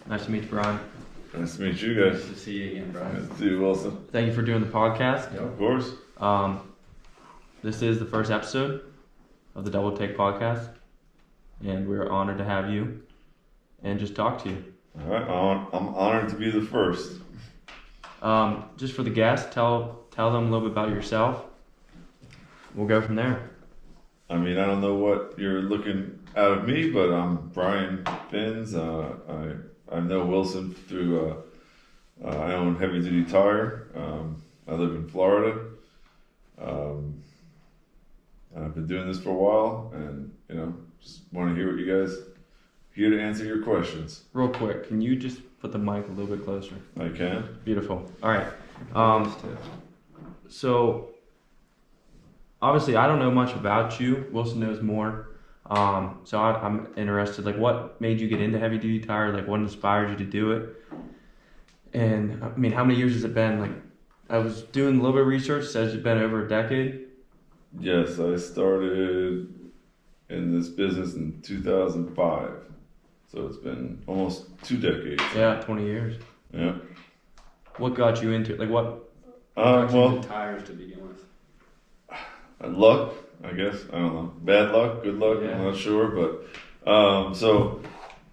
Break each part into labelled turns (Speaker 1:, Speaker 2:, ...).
Speaker 1: Nice to meet you, Brian.
Speaker 2: Nice to meet you guys.
Speaker 3: Nice to see you again, Brian.
Speaker 2: Nice to see you, Wilson.
Speaker 1: Thank you for doing the podcast.
Speaker 3: Yep.
Speaker 2: Of course.
Speaker 1: This is the first episode of the Double Take podcast, and we're honored to have you and just talk to you.
Speaker 2: All right, I'm honored to be the first.
Speaker 1: Just for the guests, tell them a little bit about yourself. We'll go from there.
Speaker 2: I mean, I don't know what you're looking out of me, but I'm Brian Fins. I know Wilson through I own Heavy Duty Tire. I live in Florida. I've been doing this for a while, and just want to hear what you guys here to answer your questions.
Speaker 1: Real quick, can you just put the mic a little bit closer?
Speaker 2: I can.
Speaker 1: Beautiful. All right. So obviously, I don't know much about you. Wilson knows more. So I'm interested. Like, what made you get into heavy duty tire? Like, what inspired you to do it? And I mean, how many years has it been? Like, I was doing a little bit of research. It says it's been over a decade.
Speaker 2: Yes, I started in this business in 2005. So it's been almost 2 decades.
Speaker 1: Yeah, 20 years.
Speaker 2: Yeah.
Speaker 1: What got you into it? Like, what?
Speaker 2: Well,
Speaker 3: Tires to begin with.
Speaker 2: luck, I guess. I don't know. Bad luck, good luck.
Speaker 1: Yeah.
Speaker 2: I'm not sure, but so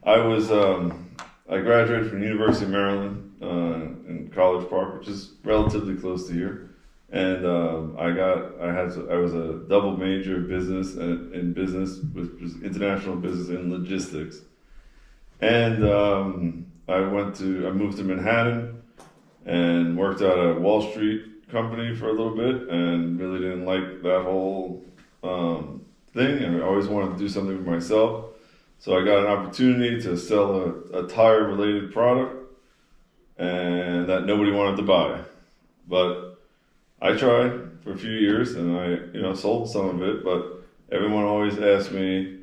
Speaker 2: I was I graduated from the University of Maryland in College Park, which is relatively close to here, and I was a double major business in business, which was international business and logistics, and I moved to Manhattan and worked at a Wall Street company for a little bit, and really didn't like that whole thing, and I always wanted to do something for myself. So I got an opportunity to sell a tire related product, and that nobody wanted to buy. But I tried for a few years, and I sold some of it, but everyone always asked me,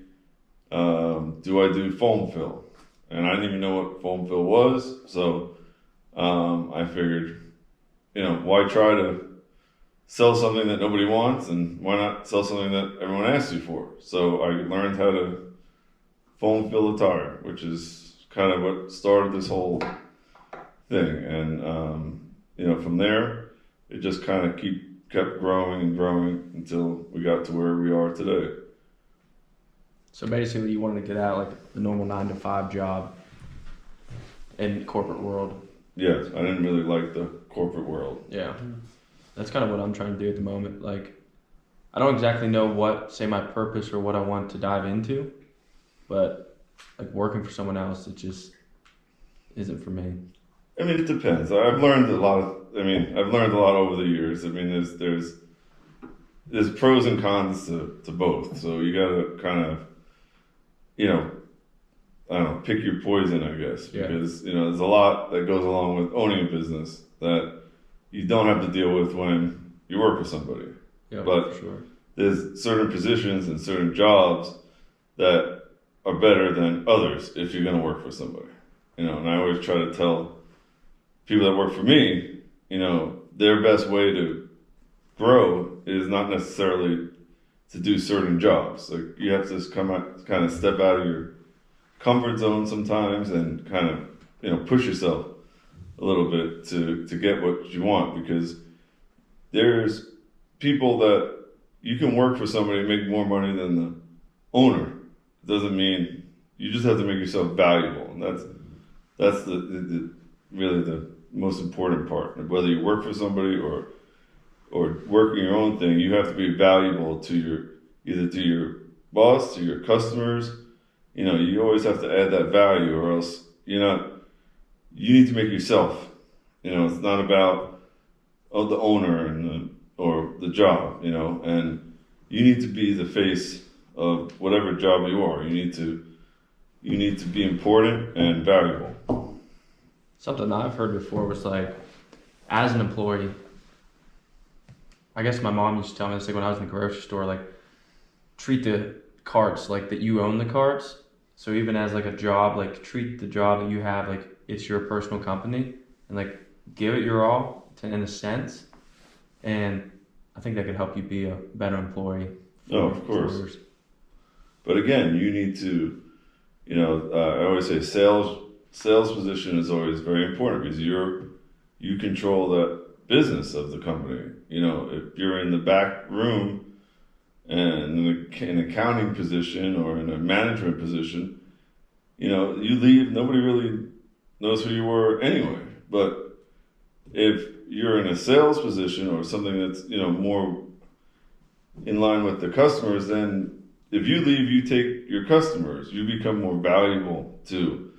Speaker 2: do I do foam fill? And I didn't even know what foam fill was, so I figured, why try to sell something that nobody wants, and why not sell something that everyone asks you for? So I learned how to foam fill a tire, which is kind of what started this whole thing. And from there, it just kind of kept growing and growing until we got to where we are today.
Speaker 1: So basically, you wanted to get out like the normal 9-to-5 job in corporate world.
Speaker 2: Yes, I didn't really like the corporate world.
Speaker 1: Yeah, that's kind of what I'm trying to do at the moment. Like, I don't exactly know my purpose or what I want to dive into, but like working for someone else, it just isn't for me.
Speaker 2: I mean, it depends. I've learned a lot over the years. I mean, there's pros and cons to both. So you got to kind of, I don't know, pick your poison, I guess.
Speaker 1: Yeah.
Speaker 2: Because, there's a lot that goes along with owning a business that you don't have to deal with when you work with somebody.
Speaker 1: Yeah,
Speaker 2: But
Speaker 1: for sure.
Speaker 2: there's certain positions and certain jobs that are better than others if you're going to work for somebody. And I always try to tell people that work for me, their best way to grow is not necessarily to do certain jobs. Like, you have to just kind of step out of your comfort zone sometimes and kind of, push yourself a little bit to get what you want, because there's people that you can work for somebody and make more money than the owner. It doesn't mean you just have to make yourself valuable, and that's the really the most important part. Whether you work for somebody or working your own thing, you have to be valuable to your boss, to your customers. You always have to add that value, or else you need to make yourself. It's not about the owner or the job, and you need to be the face of whatever job you are. You need to be important and valuable.
Speaker 1: Something I've heard before was like, as an employee, I guess my mom used to tell me this, like when I was in the grocery store, like, treat the carts like that you own the carts. So even as like a job, like, treat the job that you have like it's your personal company, and like give it your all in a sense. And I think that could help you be a better employee.
Speaker 2: Oh, of course. But again, you need to, I always say sales sales position is always very important because you control that business of the company. You know, if you're in the back room and in an accounting position or in a management position, you know, you leave, nobody really knows who you were anyway. But if you're in a sales position or something that's, you know, more in line with the customers, then if you leave, you take your customers, you become more valuable to,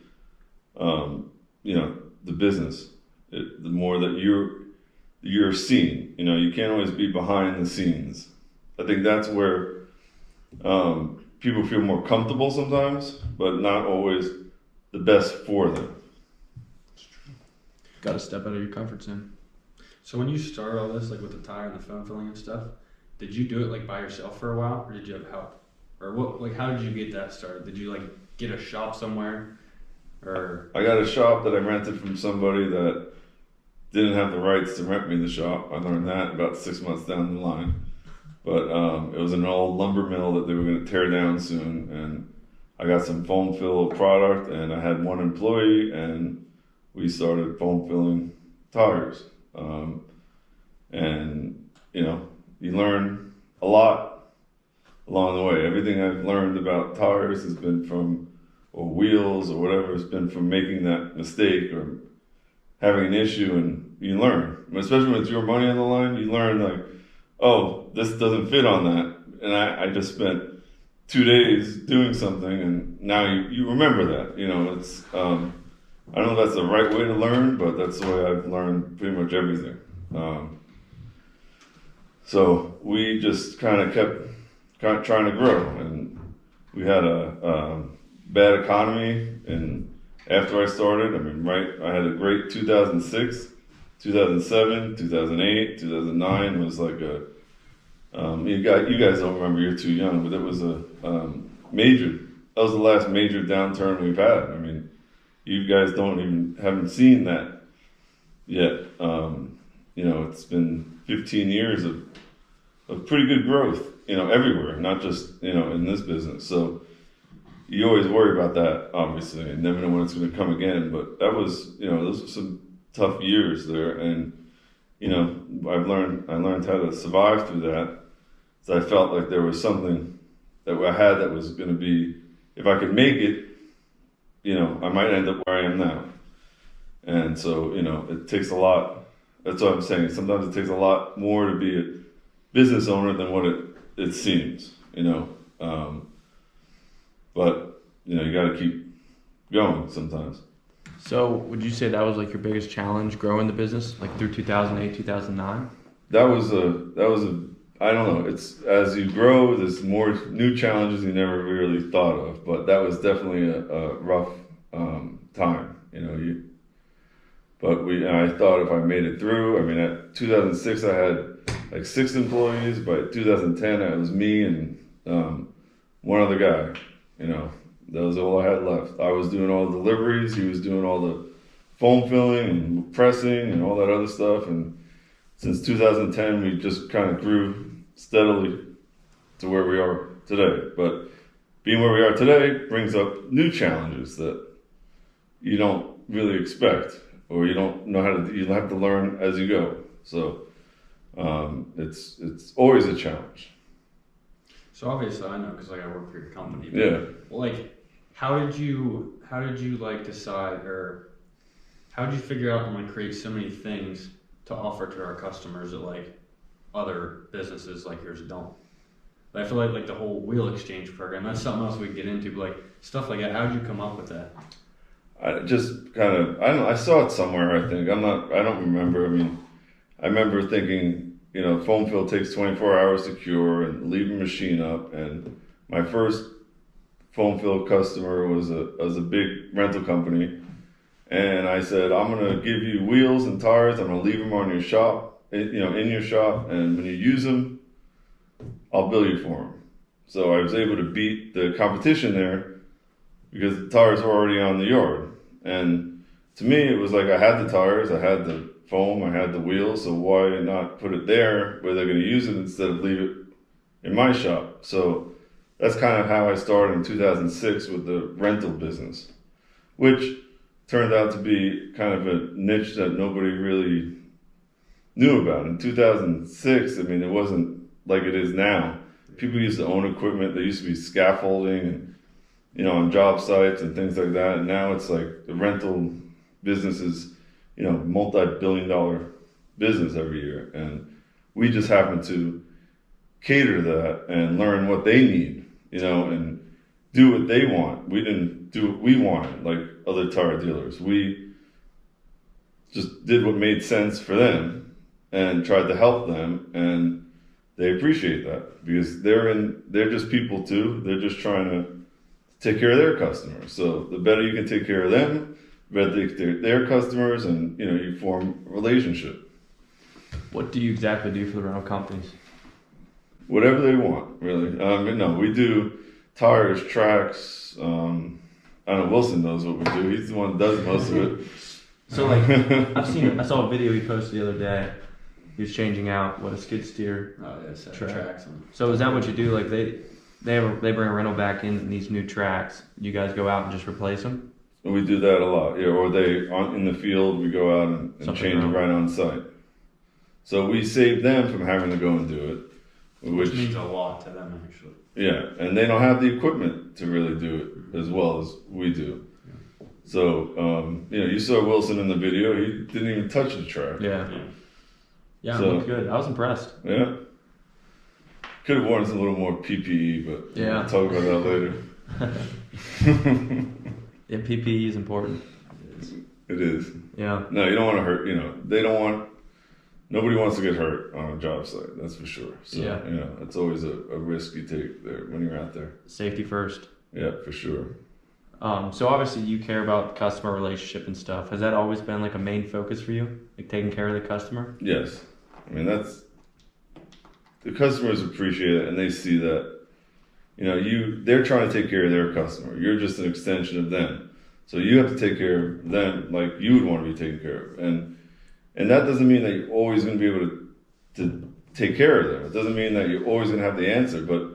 Speaker 2: you know, the business. The more that you're seen, you know, you can't always be behind the scenes. I think that's where people feel more comfortable sometimes, but not always the best for them.
Speaker 1: Got to step out of your comfort zone.
Speaker 3: So when you started all this, like with the tire and the phone filling and stuff, did you do it like by yourself for a while, or did you have help? Or what? Like, how did you get that started? Did you like get a shop somewhere, or?
Speaker 2: I got a shop that I rented from somebody that didn't have the rights to rent me the shop. I learned that about 6 months down the line. But it was an old lumber mill that they were going to tear down soon, and I got some foam fill product, and I had one employee, and we started foam filling tires. And you know, you learn a lot along the way. Everything I've learned about tires has been from, or wheels or whatever, has been from making that mistake or having an issue, and you learn. Especially when it's your money on the line, you learn like, oh, this doesn't fit on that. And I just spent 2 days doing something, and now you remember that. You know, it's, I don't know if that's the right way to learn, but that's the way I've learned pretty much everything. So we just kind of kept trying to grow, and we had a bad economy. And after I started, I mean, I had a great 2006, 2007, 2008, 2009 was like a, you guys don't remember, you're too young, but it was a that was the last major downturn we've had. I mean, you guys haven't seen that yet. You know, it's been 15 years of pretty good growth, you know, everywhere, not just, you know, in this business. So you always worry about that, obviously, and never know when it's going to come again. But that was, you know, those were some tough years there. And, you know, I learned how to survive through that. So I felt like there was something that I had that was going to be, if I could make it, you know, I might end up where I am now. And so, you know, it takes a lot. That's what I'm saying. Sometimes it takes a lot more to be a business owner than what it seems, you know. But, you know, you got to keep going sometimes.
Speaker 1: So would you say that was like your biggest challenge growing the business, like through 2008, 2009?
Speaker 2: That was I don't know. It's, as you grow, there's more new challenges you never really thought of. But that was definitely a rough time, you know. But I thought if I made it through, I mean, at 2006 I had like 6 employees. By 2010 it was me and one other guy. You know, that was all I had left. I was doing all the deliveries. He was doing all the foam filling and pressing and all that other stuff. And since 2010, we just kind of grew steadily to where we are today. But being where we are today brings up new challenges that you don't really expect, or you don't know how to. You have to learn as you go. So it's always a challenge.
Speaker 3: So obviously I know because like I work for your company. But,
Speaker 2: Yeah.
Speaker 3: like, how did you like decide, or how did you figure out and like create so many things to offer to our customers that like other businesses like yours don't? But I feel like the whole wheel exchange program, that's something else we could get into, but like stuff like that. How did you come up with that?
Speaker 2: I just kind of, I don't know, I saw it somewhere, I think. I don't remember. I mean, I remember thinking, you know, foam fill takes 24 hours to cure and leave a machine up. And my first foam fill customer was a big rental company. And I said, I'm going to give you wheels and tires. I'm going to leave them on your shop, you know, in your shop. And when you use them, I'll bill you for them. So I was able to beat the competition there because the tires were already on the yard. And to me, it was like I had the tires, I had the foam, I had the wheels, so why not put it there where they're going to use it instead of leave it in my shop? So that's kind of how I started in 2006 with the rental business, which turned out to be kind of a niche that nobody really knew about. In 2006, I mean, it wasn't like it is now. People used to own equipment. There used to be scaffolding and, on job sites and things like that. And now it's like the rental business is, multi-billion-dollar business every year. And we just happen to cater to that and learn what they need, and do what they want. We didn't do what we wanted like other tire dealers. We just did what made sense for them and tried to help them, and they appreciate that because they're just people too. They're just trying to take care of their customers. So the better you can take care of them, the better they take care of their customers, and you form a relationship.
Speaker 1: What do you exactly do for the rental companies?
Speaker 2: Whatever they want, really. No, we do tires, tracks. I don't know. Wilson knows what we do. He's the one that does most of it.
Speaker 1: So I saw a video he posted the other day. He was changing out a skid steer.
Speaker 3: Oh yeah, set
Speaker 1: track.
Speaker 3: tracks.
Speaker 1: So is that what you do? Like they bring a rental back in these new tracks. You guys go out and just replace them?
Speaker 2: We do that a lot. Yeah, or in the field, we go out and change it right on site. So we save them from having to go and do it.
Speaker 3: Which means a lot to them, actually.
Speaker 2: Yeah, and they don't have the equipment to really do it as well as we do. Yeah. So, you saw Wilson in the video. He didn't even touch the track.
Speaker 1: Yeah, so, it looked good. I was impressed.
Speaker 2: Yeah. Could have worn some little more PPE, but we'll talk about that later.
Speaker 1: Yeah, PPE is important.
Speaker 2: It is.
Speaker 1: Yeah.
Speaker 2: No, you don't want to hurt, nobody wants to get hurt on a job site, that's for sure. So, it's always a risk you take there when you're out there.
Speaker 1: Safety first.
Speaker 2: Yeah, for sure.
Speaker 1: So obviously you care about customer relationship and stuff. Has that always been like a main focus for you? Like taking care of the customer?
Speaker 2: Yes. I mean, the customers appreciate it and they see that, they're trying to take care of their customer. You're just an extension of them. So you have to take care of them like you would want to be taken care of. And that doesn't mean that you're always going to be able to take care of them. It doesn't mean that you're always going to have the answer, but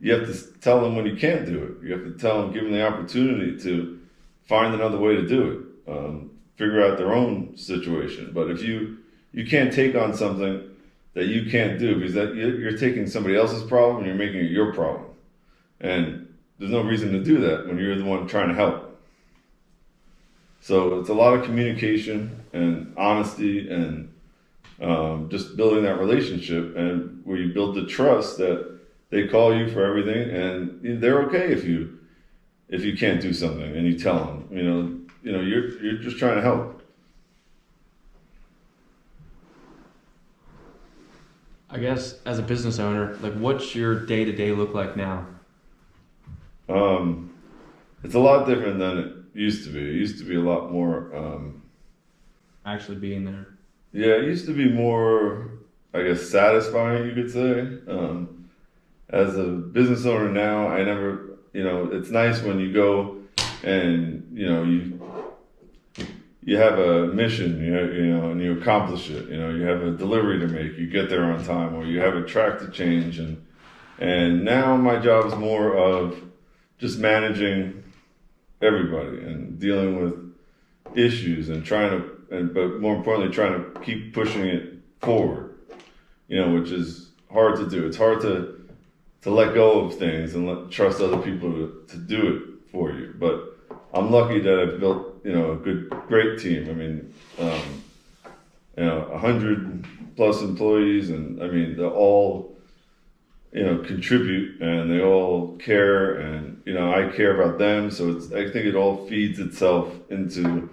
Speaker 2: you have to tell them when you can't do it. You have to tell them, give them the opportunity to find another way to do it, figure out their own situation. But if you can't take on something that you can't do, because you're taking somebody else's problem and you're making it your problem. And there's no reason to do that when you're the one trying to help. So it's a lot of communication and honesty and just building that relationship, and where you build the trust that they call you for everything, and they're okay if you can't do something, and you tell them, you're just trying to help.
Speaker 1: I guess as a business owner, like what's your day-to-day look like now?
Speaker 2: It's a lot different than it used to be. It used to be a lot more
Speaker 1: actually being there.
Speaker 2: Yeah, it used to be more, I guess, satisfying, you could say. As a business owner now, I never, it's nice when you go and, you have a mission, and you accomplish it. You have a delivery to make, you get there on time, or you have a track to change. And now my job is more of just managing everybody and dealing with issues and but more importantly, trying to keep pushing it forward, which is hard to do. It's hard to let go of things and trust other people to do it for you. But I'm lucky that I've built, a great team. I mean, 100 plus employees, and I mean, they all, contribute and they all care, and, I care about them. So I think it all feeds itself into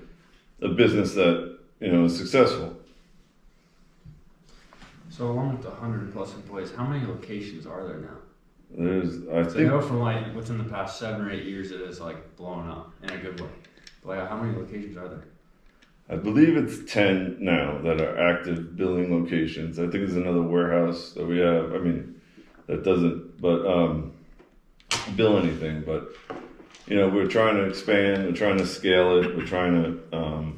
Speaker 2: a business that, is successful.
Speaker 3: So along with the 100 plus employees, how many locations are there now?
Speaker 2: I think,
Speaker 3: know from within the past 7 or 8 years it is blown up in a good way. But how many locations are there?
Speaker 2: I believe it's 10 now that are active billing locations. I think there's another warehouse that we have. I mean, that doesn't bill anything, but we're trying to expand, we're trying to scale it, we're trying to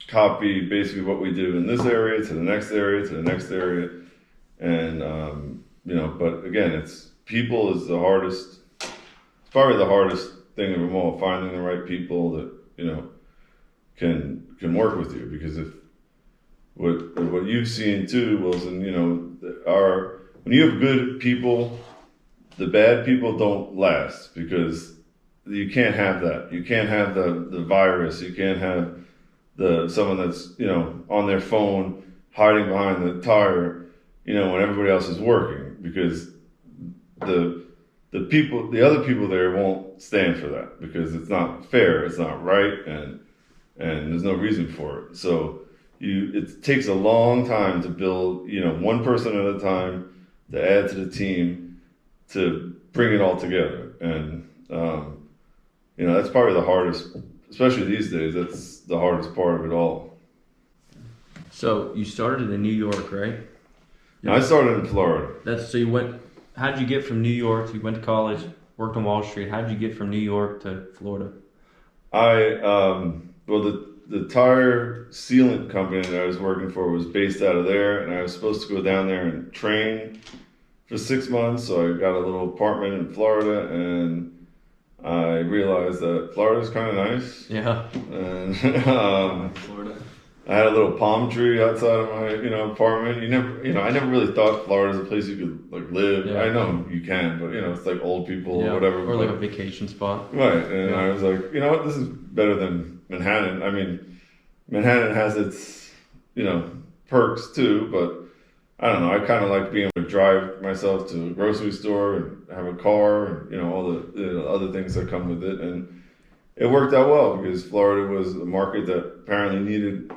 Speaker 2: copy basically what we do in this area to the next area to the next area. And but again, people is the hardest. It's probably the hardest thing of them all, finding the right people that, can work with you. Because if what you've seen too, Wilson, when you have good people, the bad people don't last, because you can't have that. You can't have the virus. You can't have someone that's on their phone hiding behind the tire, when everybody else is working, because the other people there won't stand for that, because it's not fair, it's not right, and there's no reason for it. So it takes a long time to build, one person at a time, to add to the team, to bring it all together. And that's probably the hardest, especially these days. That's the hardest part of it all.
Speaker 1: So you started in New York, right?
Speaker 2: No, I started in Florida.
Speaker 1: So you went. How did you get from New York? You went to college, worked on Wall Street. How did you get from New York to Florida?
Speaker 2: The tire sealant company that I was working for was based out of there, and I was supposed to go down there and train for 6 months. So I got a little apartment in Florida, and I realized that Florida's kind of nice.
Speaker 1: Yeah.
Speaker 2: And
Speaker 3: Florida.
Speaker 2: I had a little palm tree outside of my, apartment. I never really thought Florida's a place you could live.
Speaker 1: Yeah.
Speaker 2: I know you can, but it's like old people or whatever.
Speaker 1: Or like a vacation spot.
Speaker 2: Right. And I was like, you know what, this is better than Manhattan. I mean, Manhattan has its, perks too, but I don't know. I kind of like being able to drive myself to a grocery store and have a car and, all the other things that come with it. And it worked out well, because Florida was a market that apparently needed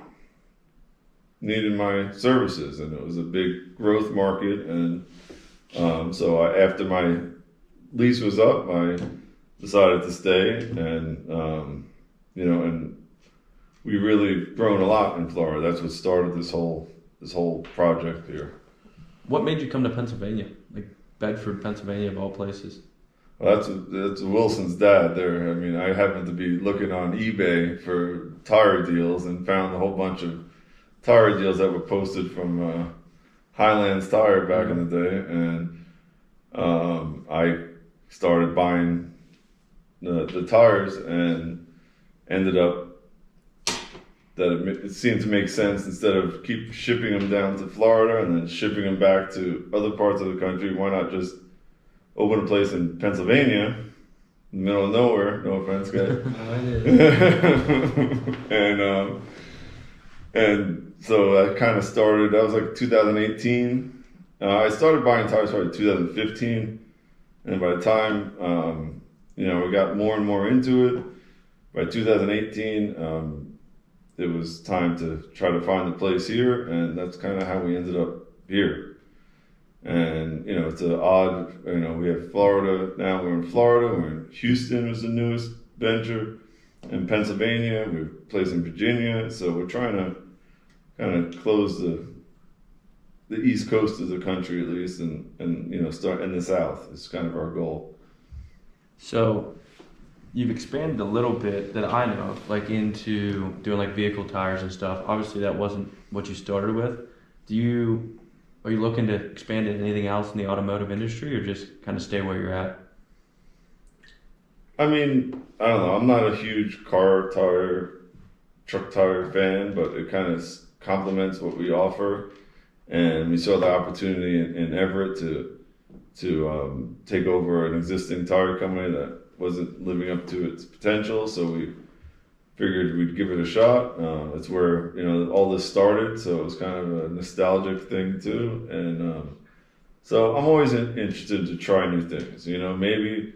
Speaker 2: my services, and it was a big growth market. And so after my lease was up, I decided to stay, and and we really grown a lot in Florida. That's what started this whole project here.
Speaker 1: What made you come to Pennsylvania, like Bedford, Pennsylvania, of all places?
Speaker 2: Well, that's Wilson's dad there. I mean, I happened to be looking on eBay for tire deals and found a whole bunch of tire deals that were posted from Highlands Tire back in the day, and I started buying the tires, and ended up that it seemed to make sense, instead of keep shipping them down to Florida and then shipping them back to other parts of the country, why not just open a place in Pennsylvania, in the middle of nowhere, no offense, guys. And so that kind of started, that was like 2018. I started buying tires probably 2015. And by the time, we got more and more into it, by 2018, it was time to try to find a place here. And that's kind of how we ended up here. And, it's an odd, we have Florida, now we're in Florida, we're in Houston was the newest venture, in Pennsylvania, we have a place in Virginia, so we're trying to kind of close the east coast of the country at least, and start in the south. It's kind of our goal. So
Speaker 1: you've expanded a little bit that I know, like into doing like vehicle tires and stuff. Obviously that wasn't what you started with. Are you looking to expand into anything else in the automotive industry, or just kind of stay where you're at?
Speaker 2: I mean, I don't know. I'm not a huge car tire, truck tire fan, but it kind of complements what we offer. And we saw the opportunity in Everett to take over an existing tire company that wasn't living up to its potential. So we figured we'd give it a shot. That's where all this started, so it was kind of a nostalgic thing too. And so I'm always interested to try new things. Maybe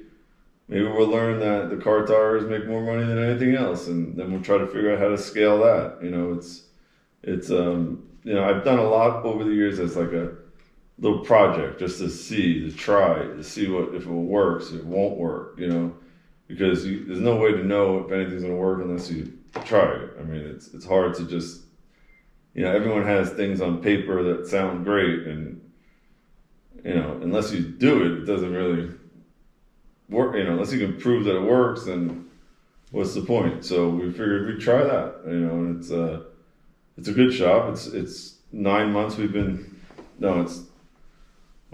Speaker 2: we'll learn that the car tires make more money than anything else, and then we'll try to figure out how to scale that. I've done a lot over the years as like a little project, just to try to see if it works, if it won't work. Because there's no way to know if anything's going to work unless you try it. I mean, it's hard to just, everyone has things on paper that sound great, and, unless you do it, it doesn't really work. Unless you can prove that it works, then what's the point? So we figured we'd try that, and it's a good shop. It's 9 months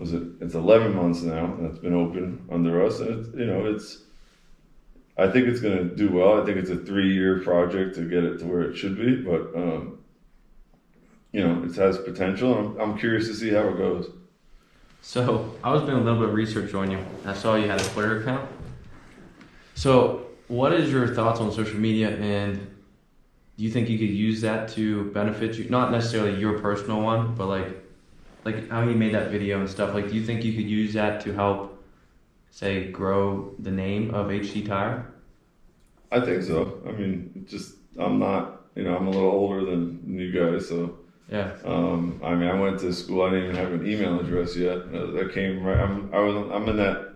Speaker 2: it's 11 months now that's been open under us, and I think it's going to do well. I think it's a 3-year project to get it to where it should be, but it has potential. I'm curious to see how it goes.
Speaker 1: So I was doing a little bit of research on you. I saw you had a Twitter account. So what is your thoughts on social media, and do you think you could use that to benefit you? Not necessarily your personal one, but like how you made that video and stuff. Like, do you think you could use that to help, say, grow the name of HT Tire?
Speaker 2: I think so. I mean, I'm not, I'm a little older than you guys, so.
Speaker 1: Yeah.
Speaker 2: I mean, I went to school. I didn't even have an email address yet. That came right. I'm in that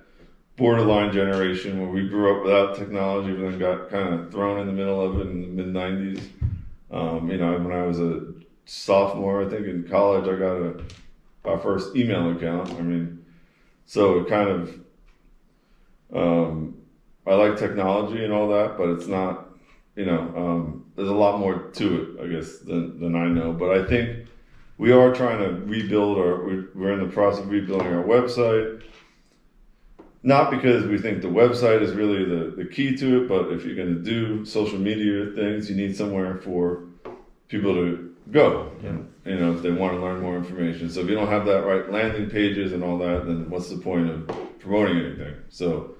Speaker 2: borderline generation where we grew up without technology, but then got kind of thrown in the middle of it in the mid '90s. When I was a sophomore, I think in college, I got my first email account. I mean, so it kind of I like technology and all that, but it's not. There's a lot more to it, I guess, than I know. But I think we are trying to rebuild we're in the process of rebuilding our website. Not because we think the website is really the key to it, but if you're going to do social media things, you need somewhere for people to go.
Speaker 1: Yeah.
Speaker 2: If they want to learn more information. So if you don't have that right landing pages and all that, then what's the point of promoting anything? So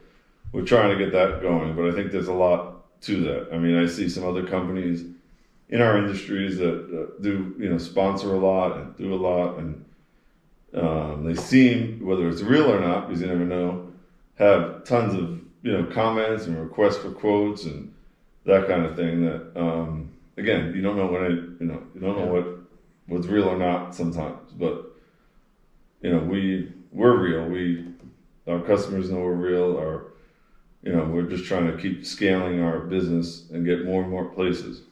Speaker 2: we're trying to get that going, but I think there's a lot to that. I mean, I see some other companies in our industries that do, sponsor a lot and do a lot, and they seem, whether it's real or not, because you never know, have tons of, comments and requests for quotes and that kind of thing that, again, you don't know you don't know what's real or not sometimes, but, we're real. Our customers know we're real. We're just trying to keep scaling our business and get more and more places.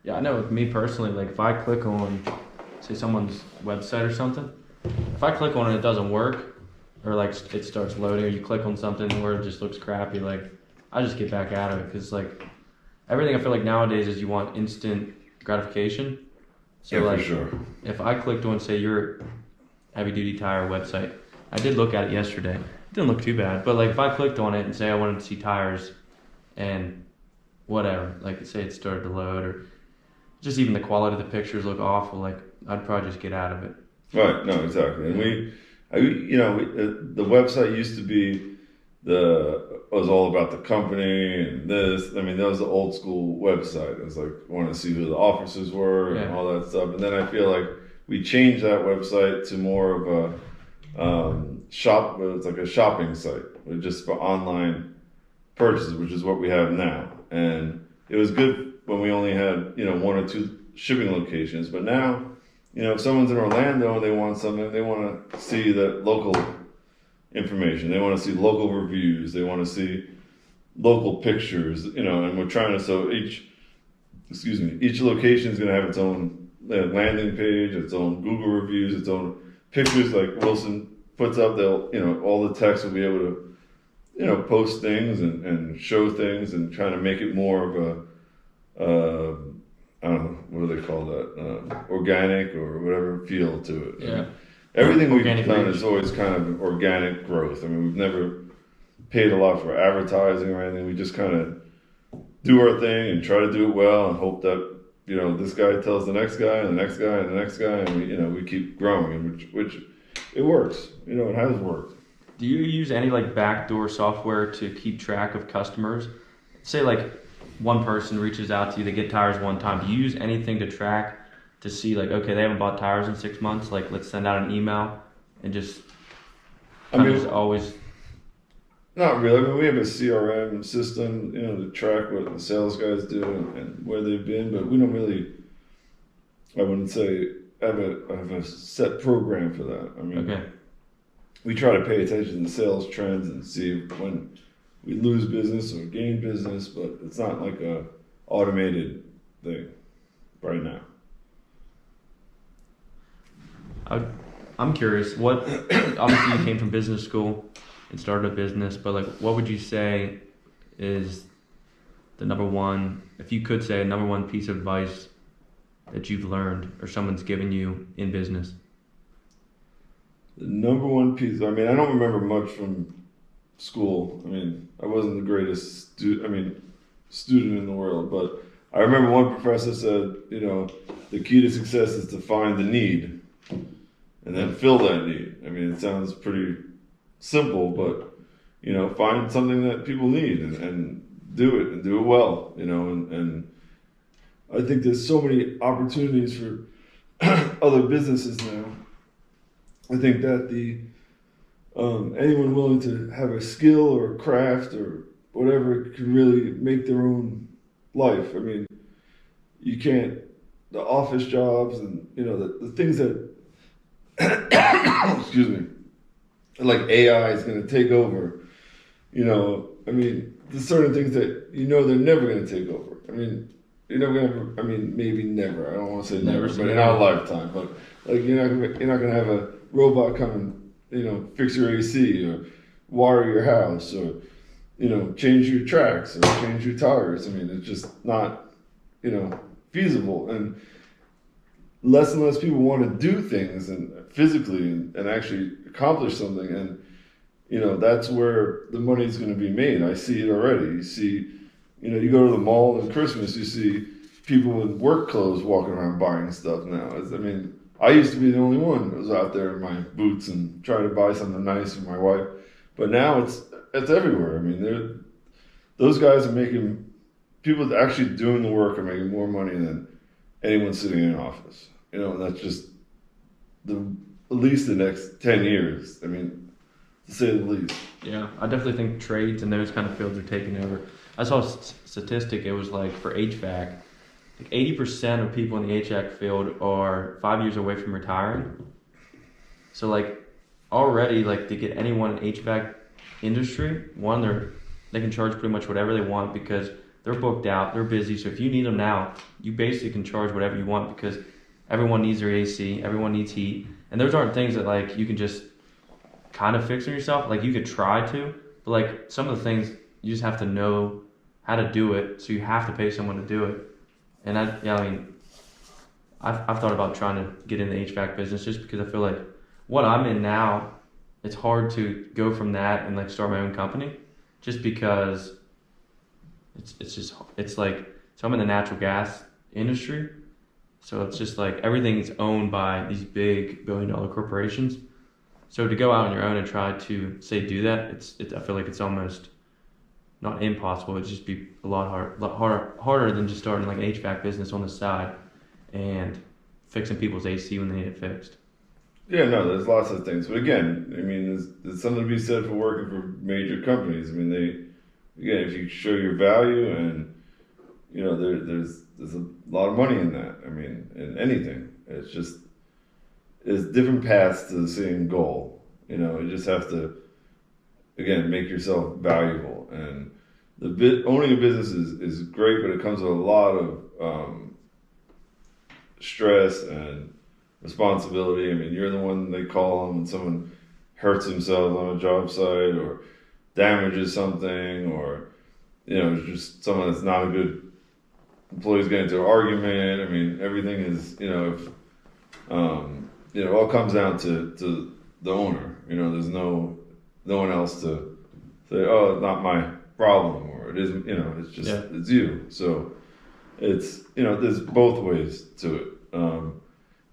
Speaker 1: Yeah, I know with me personally, like if I click on, say, someone's website or something, if I click on it and it doesn't work, or like it starts loading, or you click on something where it just looks crappy, like I just get back out of it, because like everything I feel like nowadays is you want instant gratification. So
Speaker 2: yeah,
Speaker 1: like,
Speaker 2: for sure.
Speaker 1: If I clicked on, say, your heavy duty tire website, I did look at it yesterday. It didn't look too bad, but like if I clicked on it and say I wanted to see tires and whatever, like say it started to load, or just even the quality of the pictures look awful, like I'd probably just get out of it.
Speaker 2: Right. No, exactly. And the website used to be it was all about the company and this. I mean, that was the old school website. It was like, I wanted to see who the officers were and all that stuff. And then I feel like we changed that website to more of a it's like a shopping site, just for online purchases, which is what we have now. And it was good when we only had, 1 or 2 shipping locations. But now, if someone's in Orlando and they want something, they want to see the local information. They want to see local reviews. They want to see local pictures, and we're trying to, so each location is going to have its own landing page, its own Google reviews, its own pictures. Like Wilson puts up, all the text will be able to, post things and show things, and trying to make it more of a, I don't know, what do they call that? Organic or whatever feel to it.
Speaker 1: Yeah.
Speaker 2: Everything we've
Speaker 1: Organic
Speaker 2: done
Speaker 1: reach.
Speaker 2: is always kind of organic growth. I mean, we've never paid a lot for advertising or anything. We just kind of do our thing and try to do it well and hope that, this guy tells the next guy and the next guy and the next guy, and we keep growing, which it works. It has worked.
Speaker 1: Do you use any like backdoor software to keep track of customers? Say like one person reaches out to you, they get tires one time. Do you use anything to track to see like, okay, they haven't bought tires in 6 months, like let's send out an email and just just always.
Speaker 2: Not really. I mean, we have a CRM system, to track what the sales guys do and where they've been, but we don't really, I wouldn't say, have a set program for that. I mean,
Speaker 1: Okay.
Speaker 2: We try to pay attention to sales trends and see when we lose business or gain business, but it's not like a automated thing right now.
Speaker 1: I'm curious, what, obviously you came from business school and started a business, but like what would you say is the number one, if you could say a number one piece of advice that you've learned or someone's given you in business?
Speaker 2: The number one piece, I mean, I don't remember much from school. I mean, I wasn't the greatest student in the world, but I remember one professor said, the key to success is to find the need and then fill that need. I mean, it sounds pretty simple, but find something that people need and do it and do it well. And I think there's so many opportunities for other businesses now. I think that anyone willing to have a skill or a craft or whatever can really make their own life. I mean, you can't, the office jobs and, the things that, excuse me, like AI is going to take over, I mean, there's certain things that, they're never going to take over. I mean, you're never going to, maybe never, I don't want to say never, but in our lifetime, but like, you're not going to have a robot come and, fix your AC or wire your house or, change your tracks or change your tires. I mean, it's just not, feasible. And less people want to do things and physically and actually accomplish something. And, that's where the money's going to be made. I see it already. You see, you go to the mall on Christmas, you see people with work clothes walking around buying stuff now. I used to be the only one that was out there in my boots and trying to buy something nice for my wife. But now it's everywhere. I mean, those guys are making, people that are actually doing the work are making more money than anyone sitting in an office. And that's just at least the next 10 years. I mean, to say the least.
Speaker 1: Yeah, I definitely think trades and those kind of fields are taking over. I saw a statistic, it was like for HVAC, like 80% of people in the HVAC field are 5 years away from retiring. So like already, like to get anyone in HVAC industry, they can charge pretty much whatever they want because they're booked out, they're busy. So if you need them now, you basically can charge whatever you want because everyone needs their AC, everyone needs heat. And those aren't things that like you can just kind of fix on yourself. Like you could try to, but like some of the things you just have to know how to do it. So you have to pay someone to do it. And I've thought about trying to get in the HVAC business just because I feel like what I'm in now, it's hard to go from that and like start my own company just because it's like, so I'm in the natural gas industry. So it's just like everything is owned by these big billion-dollar corporations. So to go out on your own and try to do that, I feel like it's almost not impossible. It'd just be a lot harder than just starting like an HVAC business on the side and fixing people's AC when they need it fixed.
Speaker 2: Yeah, no, there's lots of things. But again, I mean, there's something to be said for working for major companies. I mean, if you show your value and, there's a lot of money in that. I mean, in anything. It's different paths to the same goal. You just have to, again, make yourself valuable. And owning a business is great, but it comes with a lot of stress and responsibility. I mean, you're the one they call on when someone hurts themselves on a job site or damages something, or just someone that's not a good employee's getting into an argument. I mean, everything is it all comes down to the owner. There's no one else to say, oh, it's not my problem, or it isn't. It's just It's you. So it's there's both ways to it.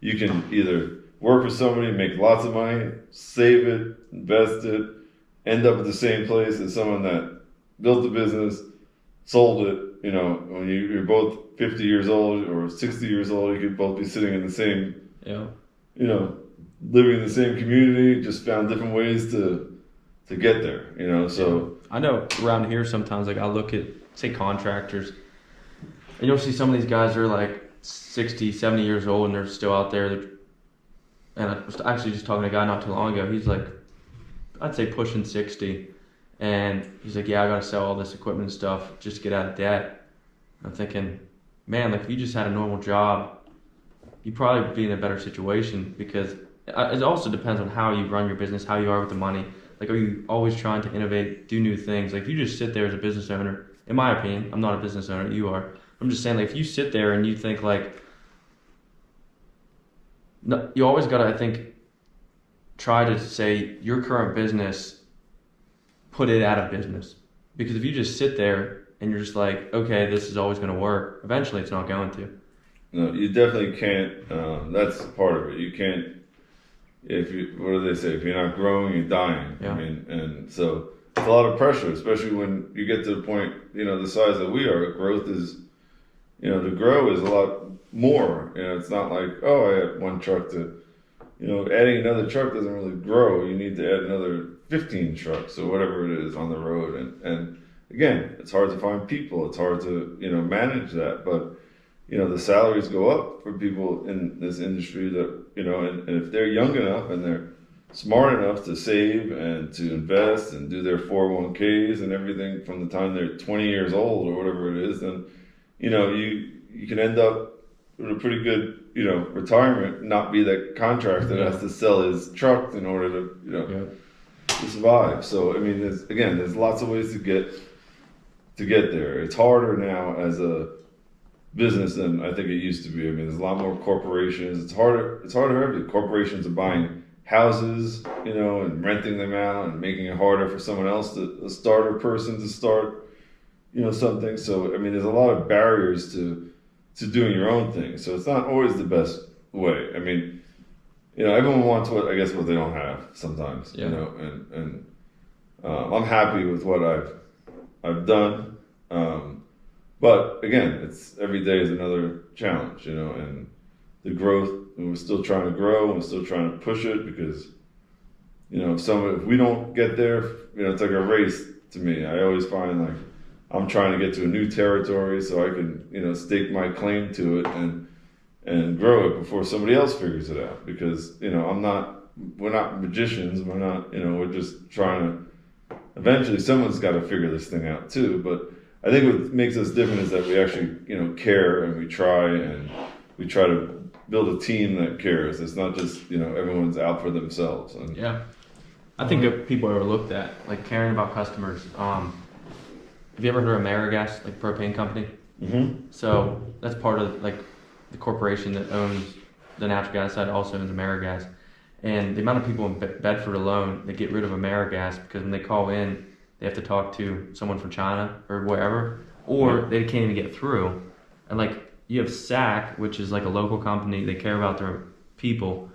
Speaker 2: You can either work for somebody, make lots of money, save it, invest it, end up at the same place as someone that built the business, sold it. When you're both 50 years old or 60 years old, you could both be sitting in the same, living in the same community, just found different ways to get there, so.
Speaker 1: I know around here sometimes, like I look at, say, contractors, and you'll see some of these guys are like 60, 70 years old and they're still out there. And I was actually just talking to a guy not too long ago. He's like, I'd say pushing 60. And he's like, yeah, I got to sell all this equipment and stuff just to get out of debt. I'm thinking, man, like if you just had a normal job, you'd probably be in a better situation because it also depends on how you run your business, how you are with the money. Like, are you always trying to innovate, do new things? Like, if you just sit there as a business owner, in my opinion, I'm not a business owner, you are. I'm just saying, like, if you sit there and you think, like, no, you always got to, I think, try to say your current business put it out of business. Because if you just sit there and you're just like, okay, this is always going to work, eventually it's not going to.
Speaker 2: No, you definitely can't. That's part of it. You can't. If you, what do they say? If you're not growing, you're dying.
Speaker 1: Yeah.
Speaker 2: I mean, and so it's a lot of pressure, especially when you get to the point, the size that we are. Growth is, to grow is a lot more. It's not like, oh, I had one truck to, adding another truck doesn't really grow. You need to add another 15 trucks or whatever it is on the road. And again, it's hard to find people. It's hard to, manage that. But, the salaries go up for people in this industry that, and if they're young enough and they're smart enough to save and to invest and do their 401ks and everything from the time they're 20 years old or whatever it is, then, you can end up with a pretty good, retirement, not be that contractor that has to sell his truck in order to, to survive. So, I mean, there's lots of ways to get there. It's harder now as a business than I think it used to be. I mean, there's a lot more corporations. It's harder everything. Corporations are buying houses, and renting them out and making it harder for someone else a starter person to start, something. So, I mean, there's a lot of barriers to doing your own thing. So it's not always the best way. I mean, everyone wants what they don't have sometimes, and I'm happy with what I've done. But again, it's every day is another challenge, and the growth, and we're still trying to grow, and we're still trying to push it because, if we don't get there, it's like a race to me. I always find like I'm trying to get to a new territory so I can, stake my claim to it and grow it before somebody else figures it out. Because, we're not magicians. We're not, we're just trying to, eventually someone's got to figure this thing out too. But I think what makes us different is that we actually, care and we try to build a team that cares. It's not just, everyone's out for themselves. And
Speaker 1: yeah. I think that people overlook that, like caring about customers. Have you ever heard of AmeriGas, like propane company?
Speaker 2: Mm-hmm.
Speaker 1: So that's part of like the corporation that owns the natural gas side also owns AmeriGas. And the amount of people in Bedford alone that get rid of AmeriGas because when they call in, they have to talk to someone from China or wherever, or they can't even get through. And like you have SAC, which is like a local company, they care about their people.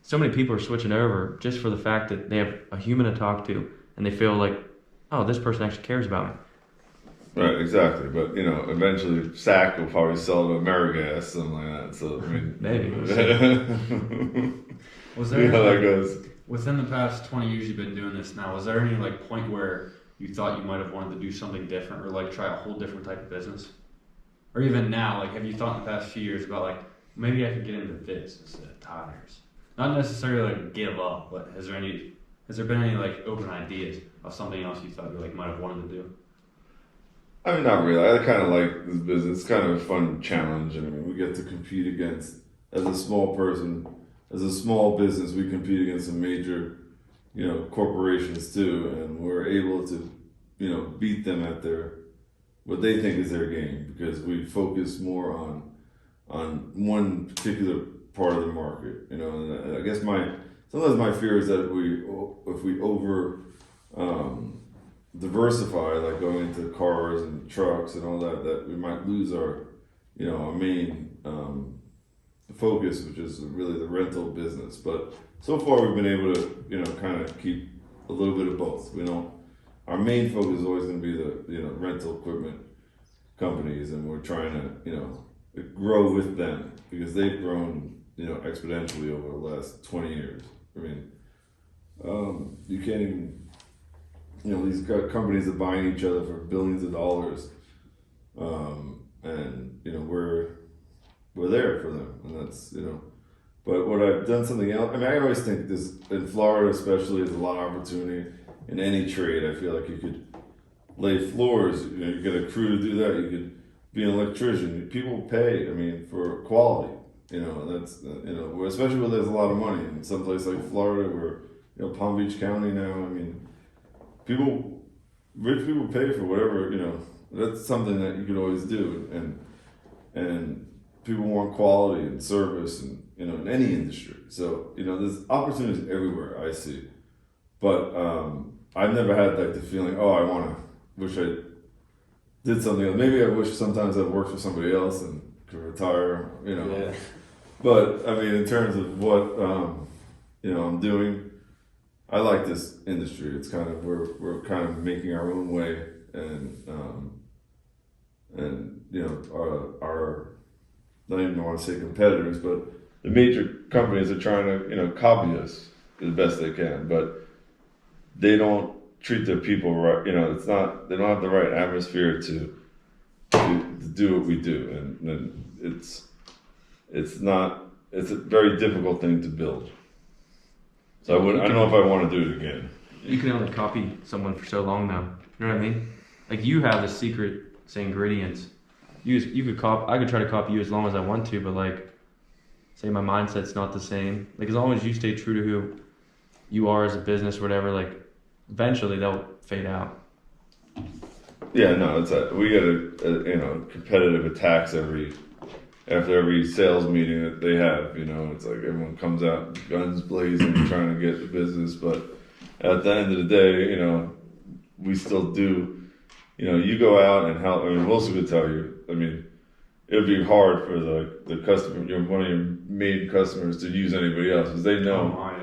Speaker 1: So many people are switching over just for the fact that they have a human to talk to and they feel like, oh, this person actually cares about me.
Speaker 2: Right, exactly. But, eventually SAC will probably sell to AmeriGas, something like that. So, I mean,
Speaker 1: maybe.
Speaker 3: Was there
Speaker 2: how that goes.
Speaker 3: Within the past 20 years you've been doing this now, was there any like point where you thought you might have wanted to do something different or like try a whole different type of business? Or even now, like have you thought in the past few years about like maybe I could get into this instead of tires? Not necessarily like give up, but has there been any like open ideas of something else you thought you like might have wanted to do?
Speaker 2: I mean, not really. I kind of like this business. It's kind of a fun challenge. I mean, we get to compete against, as a small person, as a small business, we compete against some major, corporations too, and we're able to, beat them at what they think is their game because we focus more on one particular part of the market. And I guess sometimes my fear is that if we over diversify, like going into cars and trucks and all that we might lose our main focus, which is really the rental business. But so far we've been able to, kind of keep a little bit of both. Our main focus is always going to be the, rental equipment companies, and we're trying to, grow with them because they've grown, exponentially over the last 20 years. I mean, you can't even, these companies are buying each other for billions of dollars, and we're there for them, and that's But what I've done something else. I mean, I always think this in Florida, especially, there's a lot of opportunity in any trade. I feel like you could lay floors. You get a crew to do that. You could be an electrician. People pay. I mean, for quality. That's especially where there's a lot of money in some place like Florida, where Palm Beach County now. I mean, rich people pay for whatever. That's something that you could always do, and people want quality and service, and in any industry. So there's opportunities everywhere I see, but I've never had like the feeling, oh, wish I did something else. Maybe I wish sometimes I'd worked for somebody else and could retire,
Speaker 3: Yeah.
Speaker 2: But I mean, in terms of what I'm doing, I like this industry. It's kind of we're kind of making our own way, and our not even want to say competitors, but the major companies are trying to copy us the best they can, but they don't treat their people right. It's not they don't have the right atmosphere to do what we do, and it's a very difficult thing to build. So I don't know if I want to do it again.
Speaker 1: You can only copy someone for so long though. You know what I mean? Like you have the secret ingredients. You could I could try to copy you as long as I want to, but like say my mindset's not the same. Like as long as you stay true to who you are as a business or whatever, like eventually they'll fade out.
Speaker 2: Yeah, no, we get a competitive attacks after every sales meeting that they have. It's like everyone comes out guns blazing trying to get the business, but at the end of the day, we still do. You go out and help. I mean, Wilson would tell you. I mean, it'd be hard for the customer, one of your main customers, to use anybody else because they know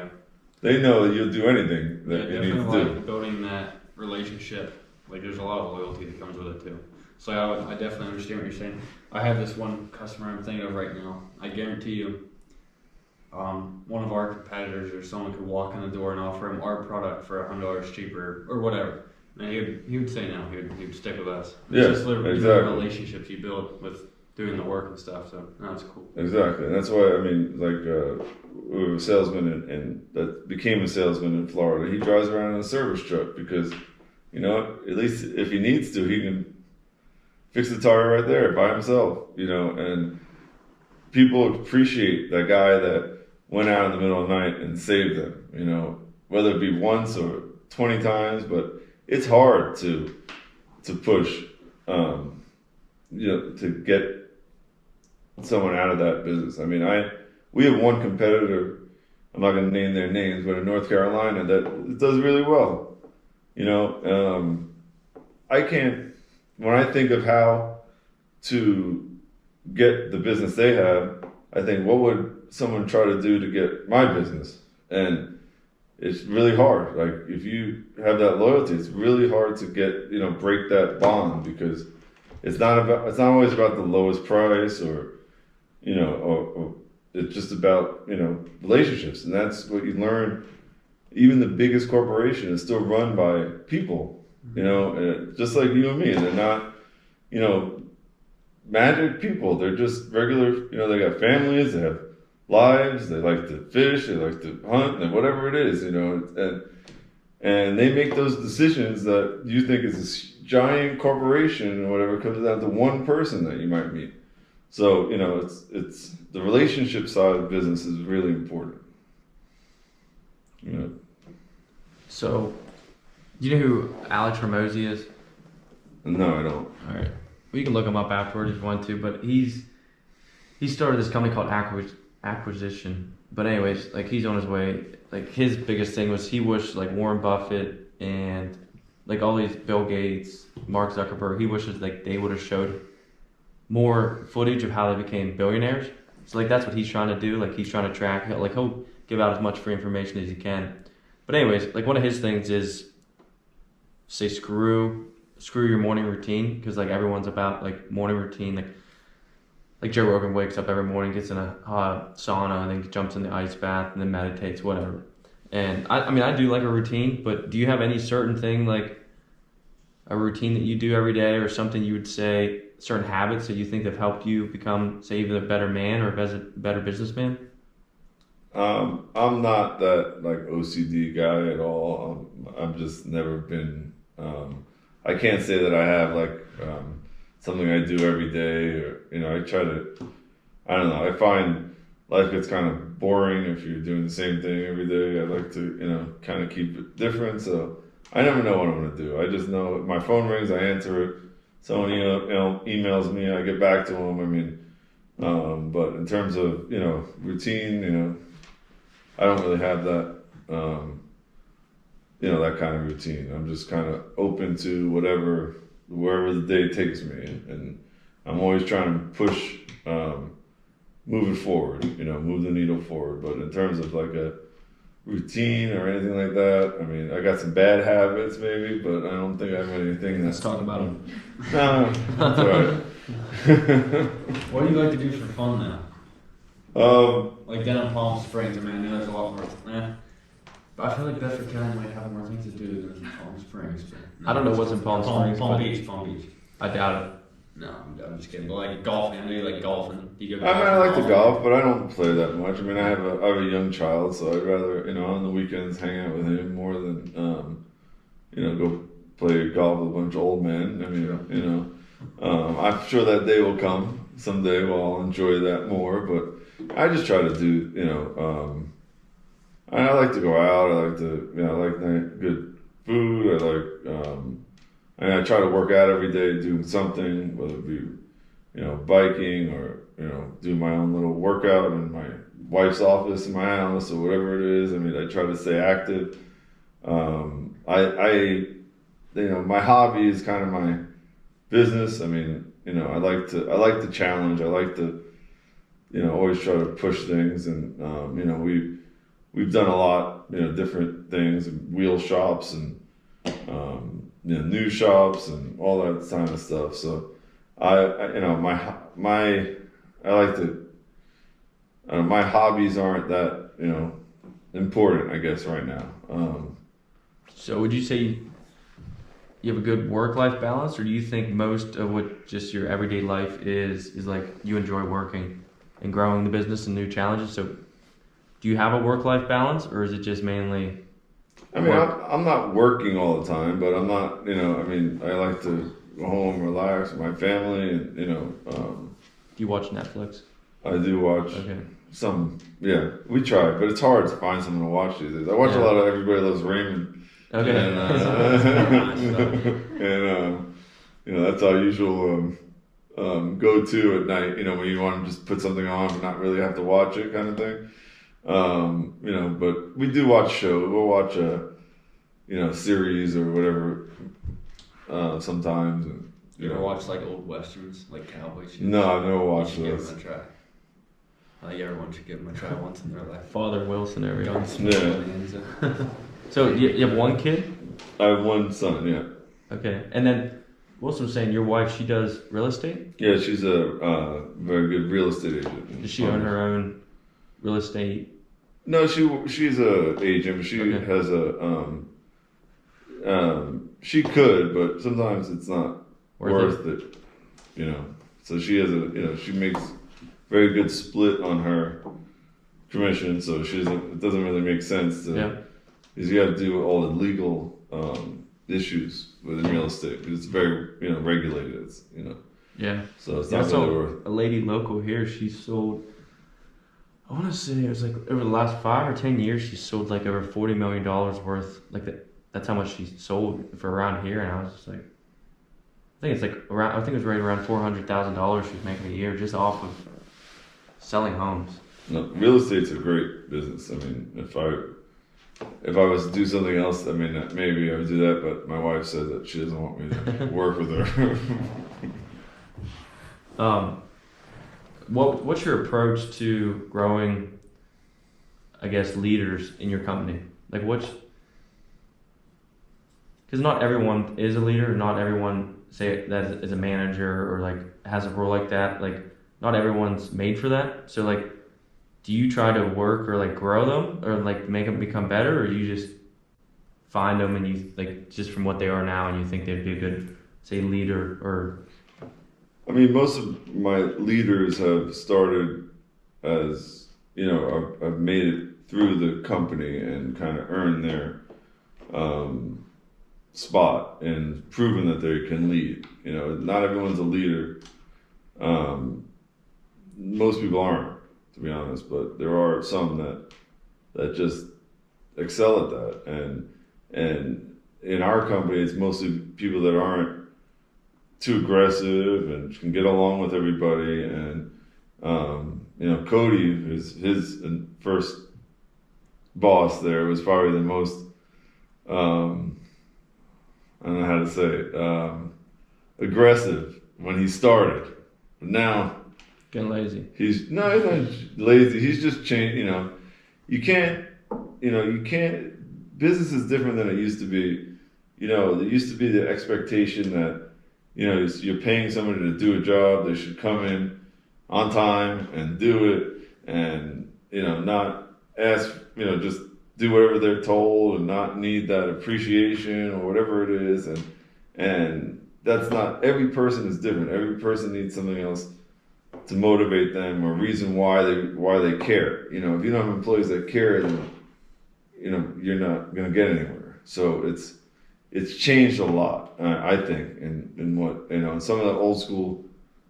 Speaker 2: they know that you'll do anything that you need to do.
Speaker 3: Like building that relationship. Like there's a lot of loyalty that comes with it too. So I definitely understand what you're saying. I have this one customer I'm thinking of right now. I guarantee you, one of our competitors or someone could walk in the door and offer him our product for $100 cheaper or whatever. And he would say no. He would stick with us. It's just literally the relationships you build with doing the work and stuff. So that's cool.
Speaker 2: Exactly, and that's why I mean, like we were a salesman and that became a salesman in Florida. He drives around in a service truck because at least if he needs to, he can fix the tire right there by himself. And people appreciate that guy that went out in the middle of the night and saved them. Whether it be once or 20 times, but it's hard to push, to get someone out of that business. I mean, we have one competitor, I'm not going to name their names, but in North Carolina that does really well. When I think of how to get the business they have, I think, what would someone try to do to get my business? And it's really hard. Like if you have that loyalty, it's really hard to get, break that bond because it's not always about the lowest price or it's just about, relationships. And that's what you learn. Even the biggest corporation is still run by people, just like you and me. They're not, magic people. They're just regular, they got families, they have lives, they like to fish, they like to hunt, and whatever it is, and they make those decisions that you think is this giant corporation or whatever comes down to one person that you might meet. So, it's the relationship side of business is really important.
Speaker 1: So, do you know who Alex Ramosi is?
Speaker 2: No, I don't.
Speaker 1: All right. Well, you can look him up afterwards if you want to, but he started this company called Acquisition. But anyways, like he's on his way. Like his biggest thing was he wished like Warren Buffett and like all these Bill Gates, Mark Zuckerberg, he wishes like they would have showed more footage of how they became billionaires. So like that's what he's trying to do. Like he's trying to track. He'll give out as much free information as he can. But anyways, like one of his things is say screw your morning routine because like everyone's about like morning routine. Like Joe Rogan wakes up every morning, gets in a sauna, and then jumps in the ice bath, and then meditates, whatever. And I mean, I do like a routine, but do you have any certain thing like a routine that you do every day, or something you would say, certain habits that you think have helped you become, say, either a better man or a better businessman?
Speaker 2: I'm not that like OCD guy at all. I've just never been. I can't say that I have like something I do every day, or I try to. I don't know. I find life gets kind of boring if you're doing the same thing every day. I like to kind of keep it different. So I never know what I'm gonna do. I just know my phone rings, I answer it. Someone emails me, I get back to them. I mean, but in terms of routine, I don't really have that. that kind of routine. I'm just kind of open to wherever the day takes me, and I'm always trying to push, moving forward, move the needle forward. But in terms of like a routine or anything like that, I mean, I got some bad habits maybe, but I don't think I have anything
Speaker 1: Let's
Speaker 2: that's.
Speaker 1: talk about them.
Speaker 2: No, that's all right.
Speaker 3: What do you like to do for fun now? Like down in Palm Springs, I mean, I know there's a lot more. But I feel like Bedford County might have more things to do than Palm Springs. But
Speaker 1: I don't know what's in Palm Springs.
Speaker 3: Palm
Speaker 1: but
Speaker 3: Beach, Palm Beach.
Speaker 1: I doubt it.
Speaker 3: No, I'm just kidding. But like golfing, I know you like golfing. You go
Speaker 2: I mean, I like to
Speaker 3: golfing?
Speaker 2: golf, but I don't play that much. I mean, I have a young child, so I'd rather, on the weekends hang out with him more than, go play golf with a bunch of old men. I mean, I'm sure that day will come someday where I'll enjoy that more, but I just try to do, I like to go out. I like to, I like good food. I try to work out every day, doing something, whether it be, biking or, do my own little workout in my wife's office in my house or whatever it is. I mean, I try to stay active. My hobby is kind of my business. I mean, I like the challenge. I like to, always try to push things, and we've done a lot, different things, wheel shops and new shops and all that kind of stuff. So my hobbies aren't that important, I guess, right now.
Speaker 1: So would you say you have a good work-life balance, or do you think most of what just your everyday life is like you enjoy working and growing the business and new challenges? So do you have a work-life balance, or is it just mainly
Speaker 2: I mean, I'm not working all the time, but I'm not, I mean, I like to go home, relax with my family, and,
Speaker 1: do you watch Netflix?
Speaker 2: I do watch
Speaker 1: Okay.
Speaker 2: some, yeah, we try, but it's hard to find something to watch these days. I watch a lot of Everybody Loves Raymond.
Speaker 1: Okay.
Speaker 2: And that's our usual go-to at night, when you want to just put something on but not really have to watch it kind of thing. But we do watch shows. We'll watch a series or whatever sometimes. And,
Speaker 3: You ever watch like old westerns, like cowboy shows?
Speaker 2: No, I've never watched
Speaker 3: You should
Speaker 2: those.
Speaker 3: give them a try. I think everyone should give them a try once in their life.
Speaker 1: Father Wilson, everyone.
Speaker 2: Yeah.
Speaker 1: So you have one kid?
Speaker 2: I have one son, yeah.
Speaker 1: Okay. And then Wilson was saying your wife, she does real estate?
Speaker 2: Yeah, she's a very good real estate agent.
Speaker 1: Does she own her own real estate?
Speaker 2: No, she's a agent. She has she could, but sometimes it's not worth it. So she has she makes very good split on her commission. So it doesn't really make sense to.
Speaker 1: Yeah.
Speaker 2: Because you got to do all the legal issues within real estate because it's very regulated. It's
Speaker 1: Yeah.
Speaker 2: So it's not really worth.
Speaker 1: A lady local here, she sold. I want to say it was like over the last 5 or 10 years, she sold like over $40 million worth. Like that's how much she sold for around here, and I was just like, I think it was right around $400,000 she's making a year just off of selling homes.
Speaker 2: No, real estate's a great business. I mean, if I was to do something else, I mean, maybe I would do that. But my wife said that she doesn't want me to work with her.
Speaker 1: What's your approach to growing, I guess, leaders in your company? Like because not everyone is a leader, not everyone say that is a manager or like has a role like that. Like not everyone's made for that. So like, do you try to work or like grow them or like make them become better, or you just find them and you like just from what they are now and you think they'd be a good, say, leader or?
Speaker 2: I mean, most of my leaders have started as, I've made it through the company and kind of earned their spot and proven that they can lead. Not everyone's a leader. Most people aren't, to be honest, but there are some that just excel at that. And in our company, it's mostly people that aren't too aggressive and can get along with everybody. And Cody, his first boss there, was probably the most I don't know how to say it, aggressive when he started. But now
Speaker 1: Getting lazy.
Speaker 2: he's not lazy. He's just changed. You can't. Business is different than it used to be. There used to be the expectation that you're paying somebody to do a job. They should come in on time and do it, and not ask. Just do whatever they're told and not need that appreciation or whatever it is, and that's not. Every person is different. Every person needs something else to motivate them or reason why they care. If you don't have employees that care, then you're not going to get anywhere. So it's changed a lot, I think, in what in some of the old school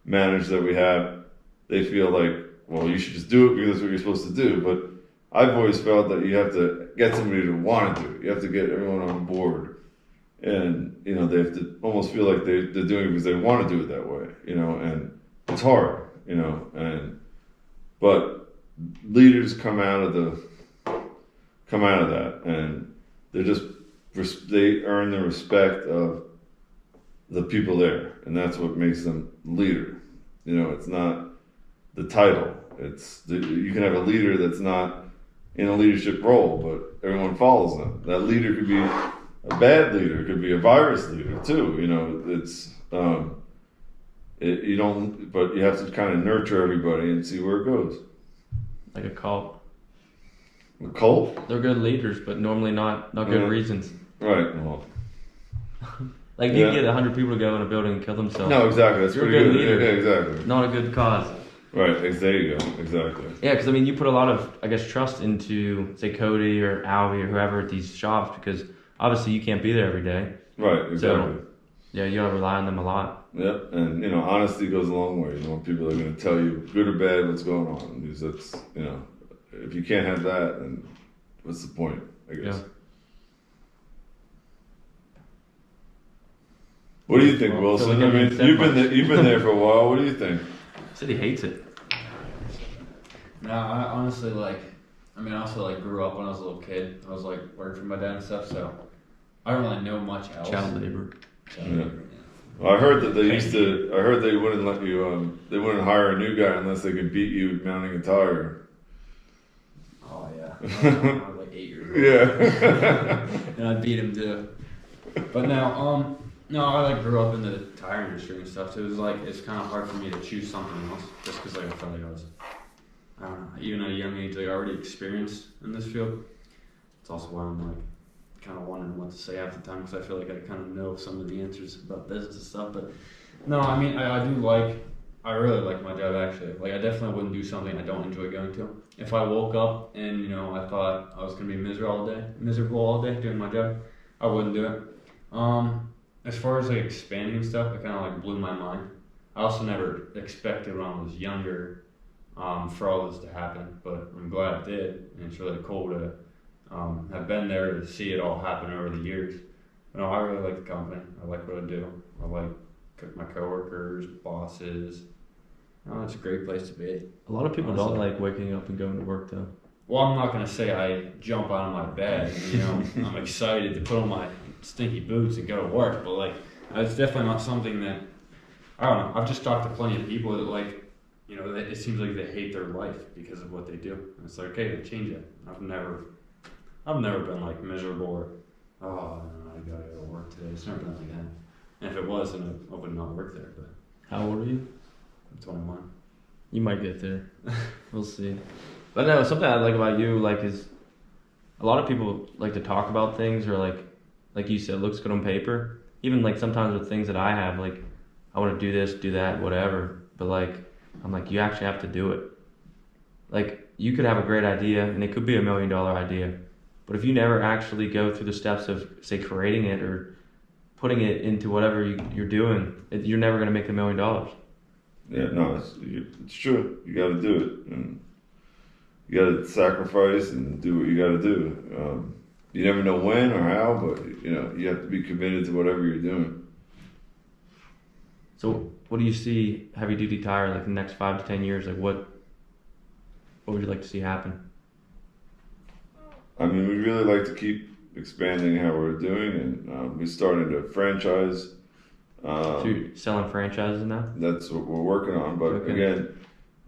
Speaker 2: managers that we have, they feel like, well, you should just do it because that's what you're supposed to do. But I've always felt that you have to get somebody to want to do it. You have to get everyone on board, and they have to almost feel like they're doing it because they want to do it that way. And it's hard. But leaders come out of that, and they earn the respect of the people there, and that's what makes them leader. It's not the title. You can have a leader that's not in a leadership role, but everyone follows them. That leader could be a bad leader, could be a virus leader too. But you have to kind of nurture everybody and see where it goes.
Speaker 1: Like a cult.
Speaker 2: A cult?
Speaker 1: They're good leaders, but normally not good reasons.
Speaker 2: Right. Well,
Speaker 1: like you get 100 people to go in a building and kill themselves.
Speaker 2: No, exactly. That's
Speaker 1: You're
Speaker 2: pretty
Speaker 1: a good
Speaker 2: good.
Speaker 1: leader.
Speaker 2: Yeah, exactly.
Speaker 1: Not a good cause.
Speaker 2: Right. There you go. Exactly.
Speaker 1: Yeah, because you put a lot of, I guess, trust into, say, Cody or Albie or whoever at these shops, because obviously you can't be there every day.
Speaker 2: Right. Exactly.
Speaker 1: So, yeah, you gotta rely on them a lot.
Speaker 2: Yep, and honesty goes a long way. People are going to tell you good or bad what's going on. Because that's if you can't have that, then what's the point? I guess.
Speaker 1: Yeah.
Speaker 2: What do you think, Wilson? You've been there for a while. What do you think?
Speaker 1: He said he hates it.
Speaker 3: No, I honestly I also grew up when I was a little kid. I was working for my dad and stuff, so I don't really know much else.
Speaker 1: Child labor.
Speaker 2: Yeah. Well, I heard that I heard they wouldn't let you. They wouldn't hire a new guy unless they could beat you mounting a tire.
Speaker 3: Oh yeah. I was 8 years old.
Speaker 2: Yeah.
Speaker 3: And I beat him too. But now, no, I grew up in the tire industry and stuff, so it was it's kind of hard for me to choose something else, just because I felt like I was, I don't know, even at a young age, already experienced in this field. It's also why I'm kind of wondering what to say half the time, because I feel like I kind of know some of the answers about business and stuff. But no, I really like my job actually. I definitely wouldn't do something I don't enjoy going to. If I woke up and I thought I was gonna be miserable all day doing my job, I wouldn't do it. As far as expanding stuff, it kind of blew my mind. I also never expected when I was younger for all this to happen, but I'm glad it did, and it's really cool to have been there to see it all happen over the years. But no, I really like the company. I like what I do. I like my coworkers, bosses. It's a great place to be.
Speaker 1: A lot of people don't like waking up and going to work though.
Speaker 3: Well, I'm not gonna say I jump out of my bed. I'm excited to put on my stinky boots and go to work, but it's definitely not something that I don't know. I've just talked to plenty of people that it seems like they hate their life because of what they do. And it's okay, then change it. I've never been miserable or I gotta go to work today. It's never been like that. And if it was, then I would not work there. But
Speaker 1: How old are you?
Speaker 3: I'm 21.
Speaker 1: You might get there. We'll see. But no, something I like about you is a lot of people like to talk about things, or like you said, looks good on paper. Even sometimes with things that I have, I want to do this, do that, whatever. But I'm you actually have to do it. You could have a great idea, and it could be $1 million idea, but if you never actually go through the steps of, say, creating it or putting it into whatever you're doing, you're never going to make $1 million.
Speaker 2: Yeah, no, it's true. You got to do it, and you got to sacrifice and do what you got to do. You never know when or how, but you have to be committed to whatever you're doing.
Speaker 1: So, what do you see heavy duty tire in the next 5 to 10 years? What would you like to see happen?
Speaker 2: We'd really like to keep expanding how we're doing, and we started a franchise.
Speaker 1: So you're selling franchises now?
Speaker 2: That's what we're working on. But
Speaker 1: Okay.
Speaker 2: again,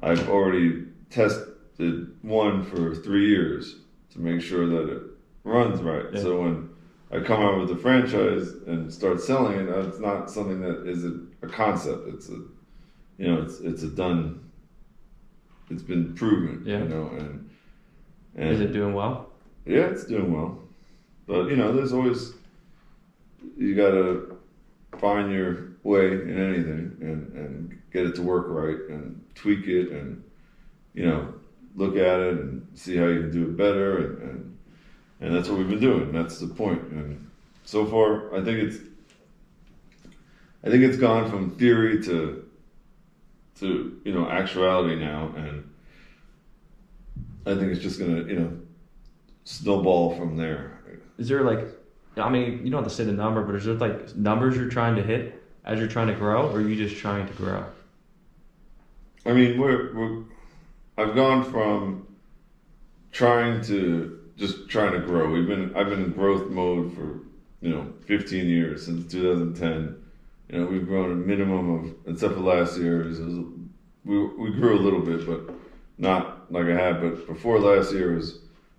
Speaker 2: I've already tested one for 3 years to make sure that it runs right.
Speaker 1: Yeah.
Speaker 2: So when I come out with a franchise and start selling it, it's not something that is a concept. It's a, it's a done. It's been proven.
Speaker 1: Yeah.
Speaker 2: And
Speaker 1: Is it doing well?
Speaker 2: yeah, it's doing well. But there's always, you gotta find your way in anything and get it to work right and tweak it and look at it and see how you can do it better and that's what we've been doing. That's the point. And so far I think it's gone from theory to actuality now, and I think it's just gonna snowball from there.
Speaker 1: Is there you don't have to say the number, but is there numbers you're trying to hit as you're trying to grow, or are you just trying to grow?
Speaker 2: I mean, I've gone from trying to grow. I've been in growth mode for 15 years, since 2010. We've grown a minimum of, except for last year, we grew a little bit, but not like I had. But before last year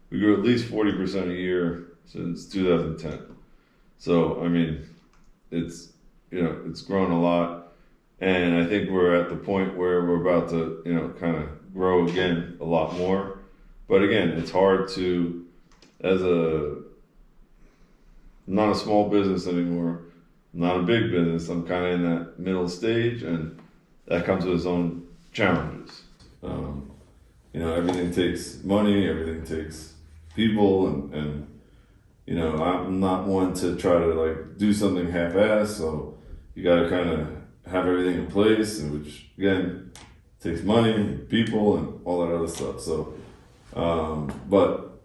Speaker 2: we grew at least 40% a year since 2010. So I mean, it's grown a lot, and I think we're at the point where we're about to kind of grow again a lot more. But again, it's hard to, I'm not a small business anymore, not a big business. I'm kind of in that middle stage, and that comes with its own challenges. Everything takes money, everything takes people, and I'm not one to try to do something half-assed. So you got to kind of have everything in place, and which again takes money, people, and all that other stuff. So, but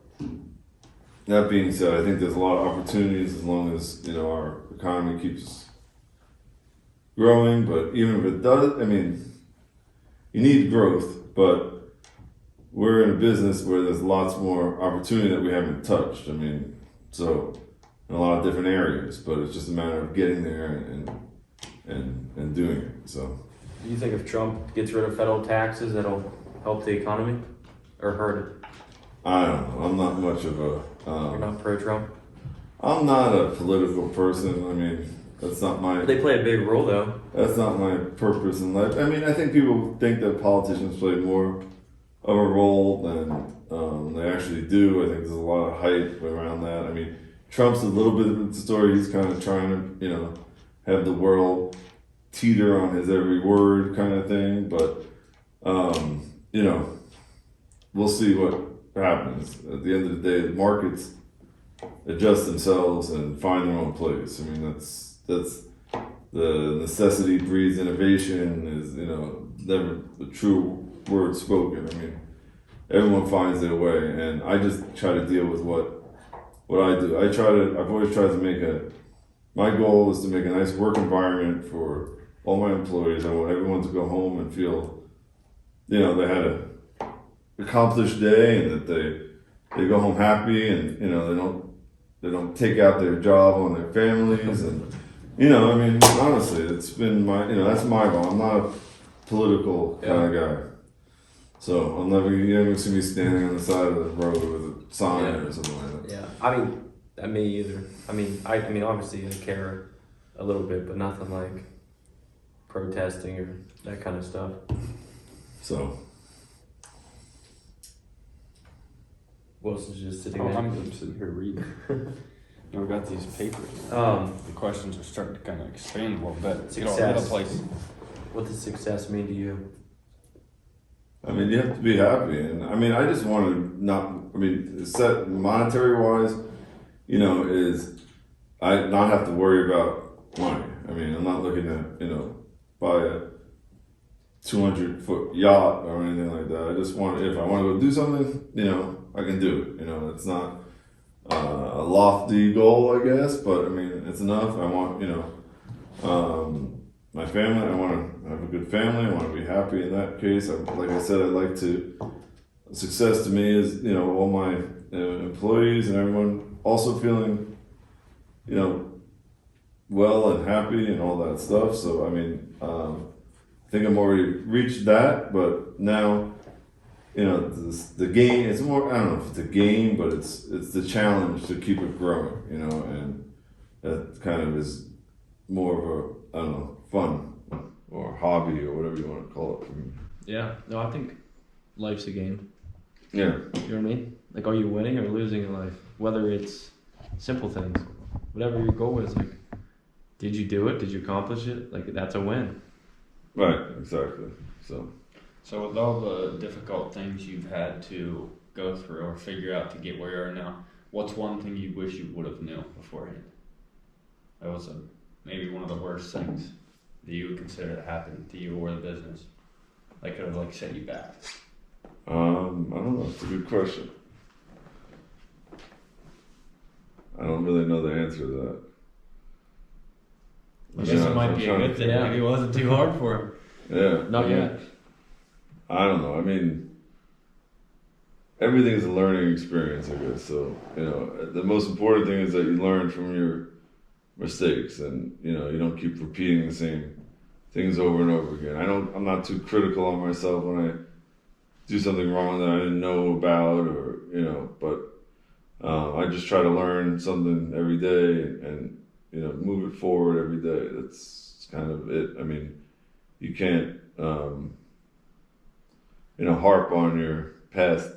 Speaker 2: that being said, I think there's a lot of opportunities as long as our economy keeps growing. But even if it does, I mean, you need growth, but we're in a business where there's lots more opportunity that we haven't touched. I mean, so in a lot of different areas, but it's just a matter of getting there and doing it. So,
Speaker 1: Do you think if Trump gets rid of federal taxes, that'll help the economy or hurt it?
Speaker 2: I don't know. I'm not much of a.
Speaker 1: You're not pro-Trump?
Speaker 2: I'm not a political person. I mean, that's not my.
Speaker 1: They play a big role, though.
Speaker 2: That's not my purpose in life. I mean, I think people think that politicians play more of a role than they actually do. I think there's a lot of hype around that. I mean, Trump's a little bit of the story. He's kind of trying to, have the world teeter on his every word kind of thing. But, we'll see what happens. At the end of the day, the markets adjust themselves and find their own place. I mean, that's the necessity breeds innovation is, never the true word spoken. I mean, everyone finds their way, and I just try to deal with what I do. I've always tried to my goal is to make a nice work environment for all my employees. I want everyone to go home and feel, they had a accomplished day, and that they go home happy, and they don't take out their job on their families, and I mean, honestly, it's been that's my goal. I'm not a political kind of guy. So you're never gonna see me standing on the side of the road with a sign or something like that.
Speaker 1: Yeah, I mean, me either. I mean, obviously I care a little bit, but nothing like protesting or that kind of stuff.
Speaker 2: So.
Speaker 1: Wilson's just sitting there.
Speaker 3: I'm sitting here reading. We got these papers.
Speaker 1: Um,
Speaker 3: The questions are starting to kind of expand a little bit. Get all
Speaker 1: Success.
Speaker 3: over the place.
Speaker 1: What does success mean to you?
Speaker 2: I mean, you have to be happy, and I mean, I just want to not. I mean, set monetary wise, is I not have to worry about money. I mean, I'm not looking at buy a 200-foot yacht or anything like that. I just want, if I want to go do something, I can do it. It's not a lofty goal, I guess, but I mean, it's enough. I want, my family. I want to have a good family. I want to be happy in that case. Like I said, I'd like to. Success to me is all my employees and everyone also feeling, well and happy and all that stuff. So I mean, I think I'm already reached that, but now, the game. It's more. I don't know if it's a game, but it's the challenge to keep it growing. And that kind of is more of a, I don't know, fun or hobby or whatever you want to call it for me.
Speaker 1: Yeah. No, I think life's a game.
Speaker 2: Yeah.
Speaker 1: You know what I mean? Like, are you winning or losing in life? Whether it's simple things, whatever your goal is, like, did you do it? Did you accomplish it? Like, that's a win.
Speaker 2: Right. Exactly.
Speaker 3: So with all the difficult things you've had to go through or figure out to get where you are now, what's one thing you wish you would have known beforehand? That was maybe one of the worst things that you would consider that happened to you or the business. That could have set you back.
Speaker 2: I don't know. It's a good question. I don't really know the answer to that.
Speaker 3: I guess it might be a good thing. Maybe it wasn't too hard for him.
Speaker 2: Yeah.
Speaker 1: Not yet.
Speaker 2: I don't know. I mean, everything's a learning experience, I guess. So, the most important thing is that you learn from your mistakes and, you don't keep repeating the same things over and over again. I'm not too critical on myself when I do something wrong that I didn't know about or, but I just try to learn something every day and move it forward every day. That's kind of it. I mean, you can't, harp on your past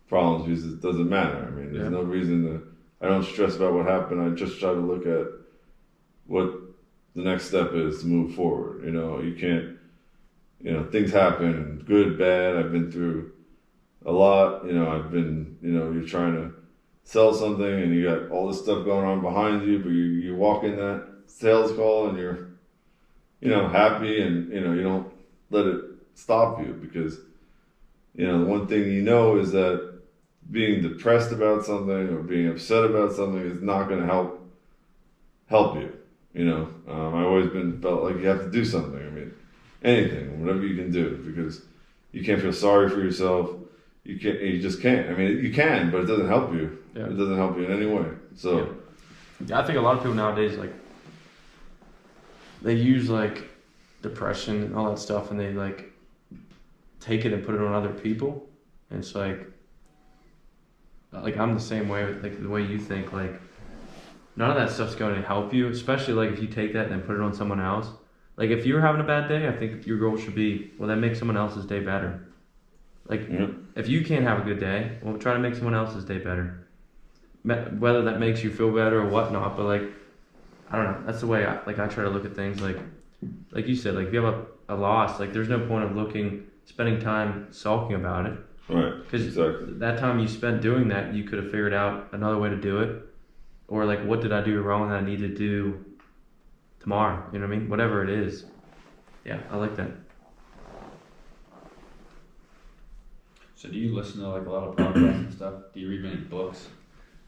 Speaker 2: problems because it doesn't matter. I mean, there's no reason I don't stress about what happened. I just try to look at what the next step is to move forward. You can't, things happen, good, bad. I've been through a lot. I've been, you're trying to sell something and you got all this stuff going on behind you, but you walk in that sales call and you're, happy and, you don't let it stop you because, the one thing is that being depressed about something or being upset about something is not going to help you. I've always felt like you have to do something. I mean, anything, whatever you can do, because you can't feel sorry for yourself. You just can't. I mean, you can, but it doesn't help you.
Speaker 1: Yeah.
Speaker 2: It doesn't help you in any way. So,
Speaker 1: I think a lot of people nowadays they use depression and all that stuff, and they take it and put it on other people. And it's like I'm the same way with the way you think. None of that stuff's going to help you, especially if you take that and then put it on someone else. If you're having a bad day, I think your goal should be, well, then make someone else's day better. If you can't have a good day, well, try to make someone else's day better. Whether that makes you feel better or whatnot, but I don't know. That's the way I try to look at things. Like you said, if you have a loss, there's no point of spending time sulking about it.
Speaker 2: Right.
Speaker 1: Because
Speaker 2: exactly.
Speaker 1: that time you spent doing that, you could have figured out another way to do it. Or what did I do wrong that I need to do tomorrow? You know what I mean? Whatever it is. Yeah, I like that.
Speaker 3: So do you listen to a lot of podcasts and stuff? Do you read many books?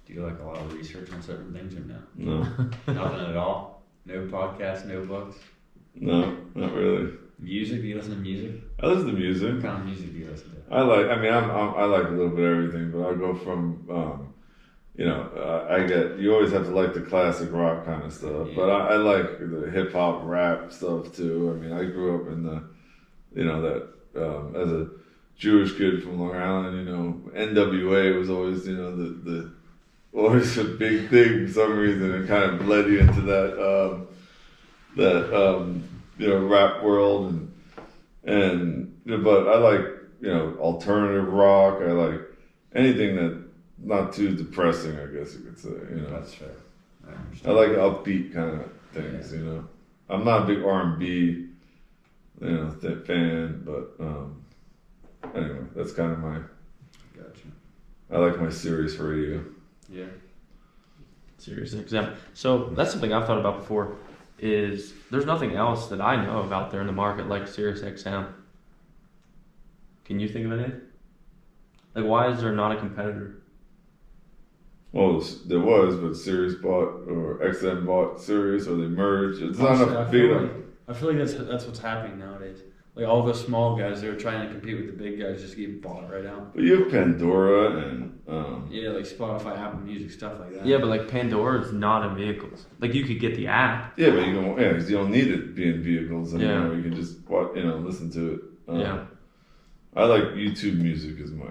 Speaker 3: Do you do a lot of research on certain things or no?
Speaker 2: No.
Speaker 3: Nothing at all? No podcasts, no books?
Speaker 2: No, not really.
Speaker 3: Music? Do you listen to music?
Speaker 2: I listen to music.
Speaker 3: What kind of music do you listen to?
Speaker 2: I like a little bit of everything, but I'll go from, you always have to like the classic rock kind of stuff, but I like the hip hop rap stuff too. I mean, I grew up in as a Jewish kid from Long Island, NWA was always, always a big thing for some reason. It kind of led you into that rap world but I like, alternative rock. I like anything that not too depressing, I guess you could say,
Speaker 3: That's fair.
Speaker 2: I like upbeat kind of things, I'm not a big R&B, fan, but anyway, that's kind of my.
Speaker 3: Gotcha.
Speaker 2: I like my Sirius radio.
Speaker 3: Yeah.
Speaker 1: Sirius XM. So that's something I've thought about before. Is there's nothing else that I know of out there in the market like Sirius XM. Can you think of anything? Why is there not a competitor?
Speaker 2: Well, there was, but Sirius bought, or XM bought Sirius, or they merged. It's not enough big enough.
Speaker 3: I feel like that's what's happening nowadays. Like all the small guys, they were trying to compete with the big guys, just get bought right out.
Speaker 2: But you have Pandora and
Speaker 3: Yeah, like Spotify, Apple Music, stuff like that.
Speaker 1: Yeah, but like Pandora is not in vehicles. Like you could get the app.
Speaker 2: yeah, but because you don't need it to be in vehicles anymore.
Speaker 1: Yeah.
Speaker 2: You can just listen to it.
Speaker 1: Yeah.
Speaker 2: I like YouTube Music as my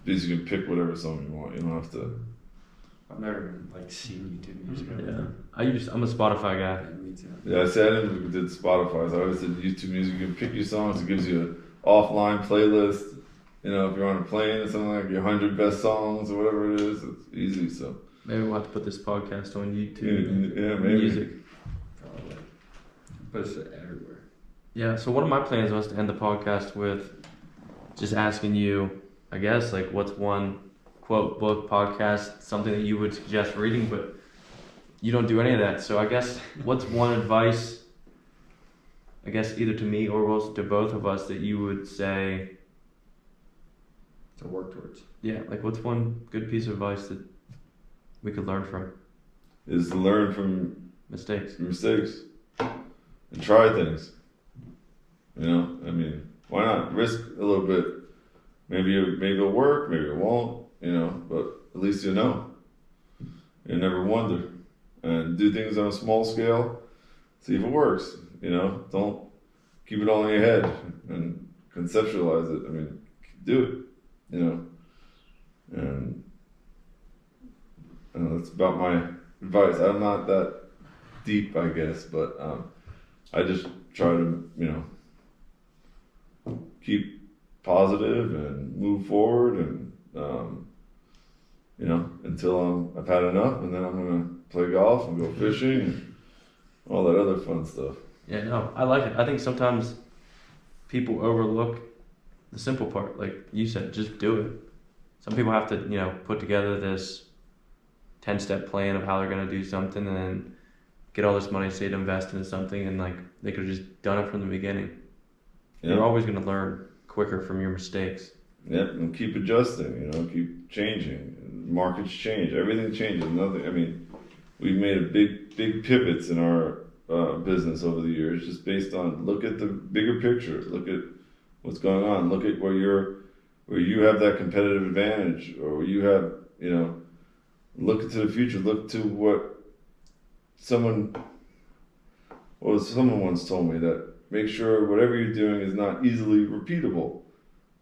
Speaker 2: because you can pick whatever song you want. You don't have to.
Speaker 3: I've never like seen YouTube music.
Speaker 1: Yeah. I'm a Spotify guy.
Speaker 3: Yeah, me too.
Speaker 2: Yeah, I said I did Spotify. So I always did YouTube Music. You can pick your songs. It gives you an offline playlist. You know, if you're on a plane or something, like your 100 best songs or whatever it is, it's easy. So
Speaker 1: Maybe we'll have to put this podcast on YouTube.
Speaker 2: yeah, maybe.
Speaker 1: Music.
Speaker 3: Probably. But it's everywhere.
Speaker 1: Yeah, so one of my plans was to end the podcast with just asking you, I guess, like what's one quote, book, podcast, something that you would suggest reading, but you don't do any of that. So I guess what's one advice, I guess either to me or to both of us, that you would say
Speaker 3: To work towards.
Speaker 1: yeah, like what's one good piece of advice that we could learn from
Speaker 2: Is to learn from
Speaker 1: mistakes?
Speaker 2: mistakes and try things. You know, I mean, why not risk a little bit? Maybe it'll work, maybe it won't. You know, but at least you know. You never wonder, and do things on a small scale. See if it works. You know, don't keep it all in your head and conceptualize it. I mean, do it. You know, and that's about my advice. I'm not that deep, I guess, but I just try to, keep positive and move forward, and until I've had enough, and then I'm gonna play golf and go fishing and all that other fun stuff.
Speaker 1: Yeah, no, I like it. I think sometimes people overlook the simple part. Like you said, just do it. Some people have to, put together this 10-step plan of how they're going to do something and then get all this money, say, to invest in something, and like they could have just done it from the beginning.
Speaker 2: Yeah.
Speaker 1: You're always going to learn quicker from your mistakes.
Speaker 2: Yep, and keep adjusting, keep changing. Markets change, everything changes. We've made big pivots in our business over the years, just based on look at the bigger picture, look at what's going on, look at where you have that competitive advantage, or where you have, look into the future, look to what someone once told me, that make sure whatever you're doing is not easily repeatable.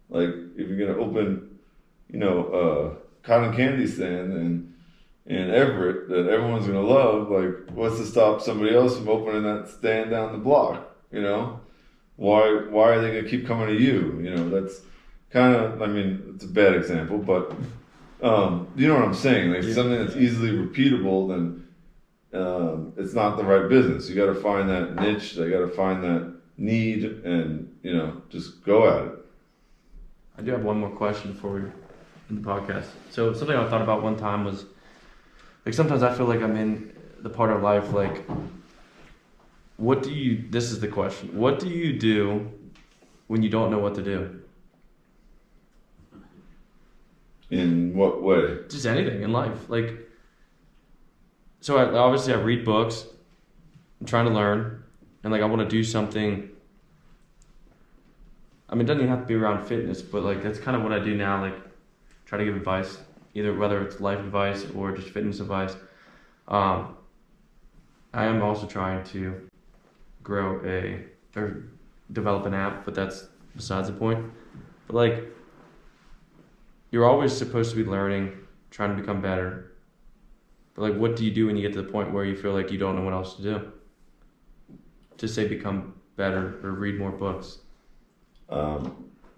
Speaker 2: Like if you're gonna open, a cotton candy stand in Everett that everyone's gonna love, like what's to stop somebody else from opening that stand down the block? Why are they gonna keep coming to you? That's kind of, it's a bad example, but you know what I'm saying? Like something that's easily repeatable, then it's not the right business. You got to find that niche. They got to find that need, and just go at it.
Speaker 1: I do have one more question for you in the podcast. So something I thought about one time was, like, sometimes I feel like I'm in the part of life, like, this is the question, what do you do when you don't know what to do?
Speaker 2: In what way?
Speaker 1: Just anything in life. Like, so I read books, I'm trying to learn, and like I want to do something. It doesn't even have to be around fitness, but like that's kind of what I do now. Like, try to give advice, either whether it's life advice or just fitness advice. I am also trying to develop an app, but that's besides the point. But like, you're always supposed to be learning, trying to become better. But like, what do you do when you get to the point where you feel like you don't know what else to do? To say become better or read more books.
Speaker 2: I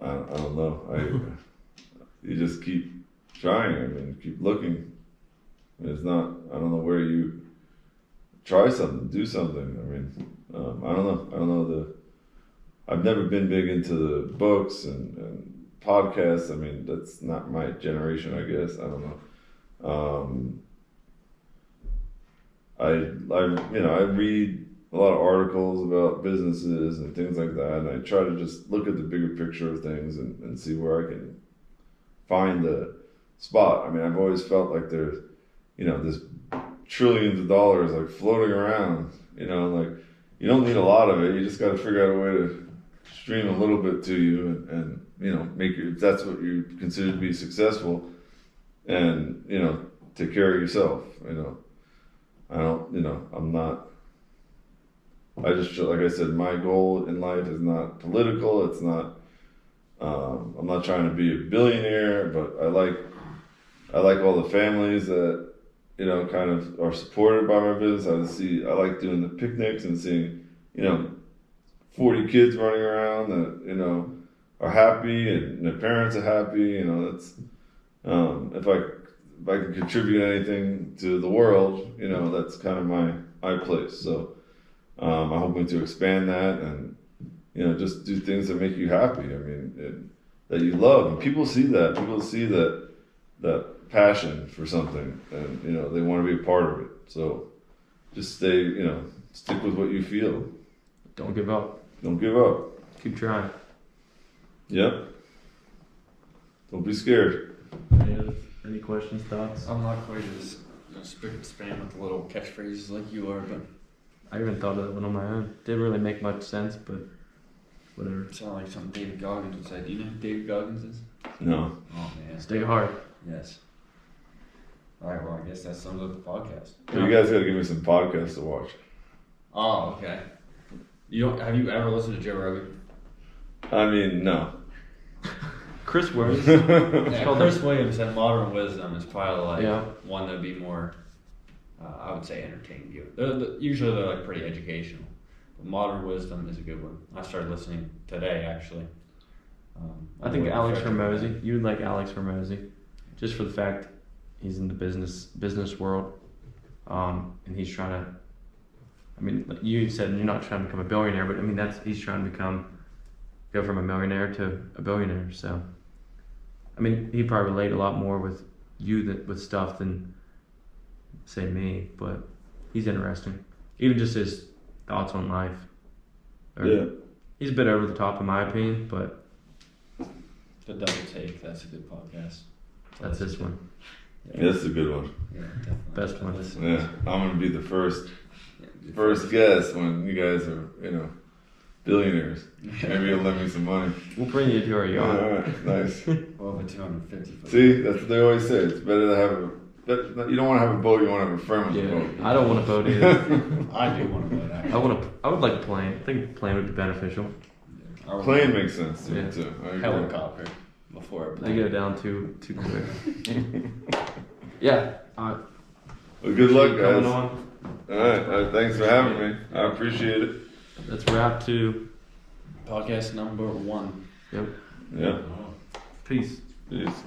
Speaker 2: don't know. You just keep trying. Keep looking. It's not. I don't know where you try something, do something. I don't know. I don't know I've never been big into the books and podcasts. That's not my generation, I guess. I don't know. I read a lot of articles about businesses and things like that, and I try to just look at the bigger picture of things and see where I can find the spot. I've always felt like there's, this trillions of dollars like floating around, like you don't need a lot of it. You just got to figure out a way to stream a little bit to you and you know, if that's what you consider to be successful, and, you know, take care of yourself, you know. I just feel, like I said, my goal in life is not political. It's not, I'm not trying to be a billionaire, but I like all the families that, you know, kind of are supported by my business. I like doing the picnics and seeing, you know, 40 kids running around that, you know, are happy and their parents are happy. You know, that's, if I can contribute anything to the world, you know, that's kind of my place. So I'm hoping to expand that and, you know, just do things that make you happy. I mean, that you love, and people see that. People see that passion for something, and, you know, they want to be a part of it. So just stick with what you feel.
Speaker 1: Don't give up.
Speaker 2: Don't give up.
Speaker 1: Keep trying.
Speaker 2: Yep. Don't be scared.
Speaker 1: Any questions, thoughts?
Speaker 3: I'm not quite as spick and span with the little catchphrases like you are, but
Speaker 1: I even thought of that one on my own. Didn't really make much sense, but whatever.
Speaker 3: it sounded like something David Goggins would say. Do you know who David Goggins is?
Speaker 2: No.
Speaker 3: Oh man.
Speaker 1: Stay hard.
Speaker 3: Yes. All right. Well, I guess that sums up the podcast.
Speaker 2: You guys got to give me some podcasts to watch.
Speaker 3: Oh, okay. Have you ever listened to Joe Rogan?
Speaker 2: I mean, no.
Speaker 1: Chris Williams.
Speaker 3: Yeah, Chris Williams and Modern Wisdom is probably like one that would be more, I would say, entertaining you. Usually they're like pretty educational. But Modern Wisdom is a good one. I started listening today, actually.
Speaker 1: I think Alex Hormozy. You would like Alex Hormozy, just for the fact he's in the business world, and he's trying to. I mean, like you said you're not trying to become a billionaire, but I mean he's trying to go from a millionaire to a billionaire. So, I mean, he'd probably relate a lot more with you with stuff than say me, but he's interesting. Even just his thoughts on life. He's a bit over the top in my opinion, but
Speaker 3: The Double Take, that's a good podcast.
Speaker 1: that's this one.
Speaker 2: Yeah, that's a good one.
Speaker 3: Yeah, definitely.
Speaker 1: Best one.
Speaker 2: Yeah, I'm gonna be the first guest when you guys are, you know, billionaires. Maybe you'll lend me some money.
Speaker 1: We'll bring you to our yacht.
Speaker 2: All right, nice.
Speaker 3: Over 250.
Speaker 2: See, that's what they always say. It's better to have you don't want to have a boat. You want to have a friend with a boat.
Speaker 1: I don't want a boat either.
Speaker 3: I do want to play that.
Speaker 1: I would like a plane. I think a plane would be beneficial.
Speaker 2: Plane makes sense to me
Speaker 1: Yeah.
Speaker 2: too. I agree.
Speaker 3: Helicopter before a
Speaker 1: They
Speaker 3: plane.
Speaker 1: go down too quick. Yeah.
Speaker 2: Well, good luck,
Speaker 1: Appreciate you
Speaker 2: guys.
Speaker 1: coming
Speaker 2: All
Speaker 1: on.
Speaker 2: right, thanks for having me. I appreciate it.
Speaker 1: Let's wrap to.
Speaker 3: Podcast number 1.
Speaker 1: Yep.
Speaker 2: Yeah.
Speaker 1: Peace.
Speaker 2: Peace.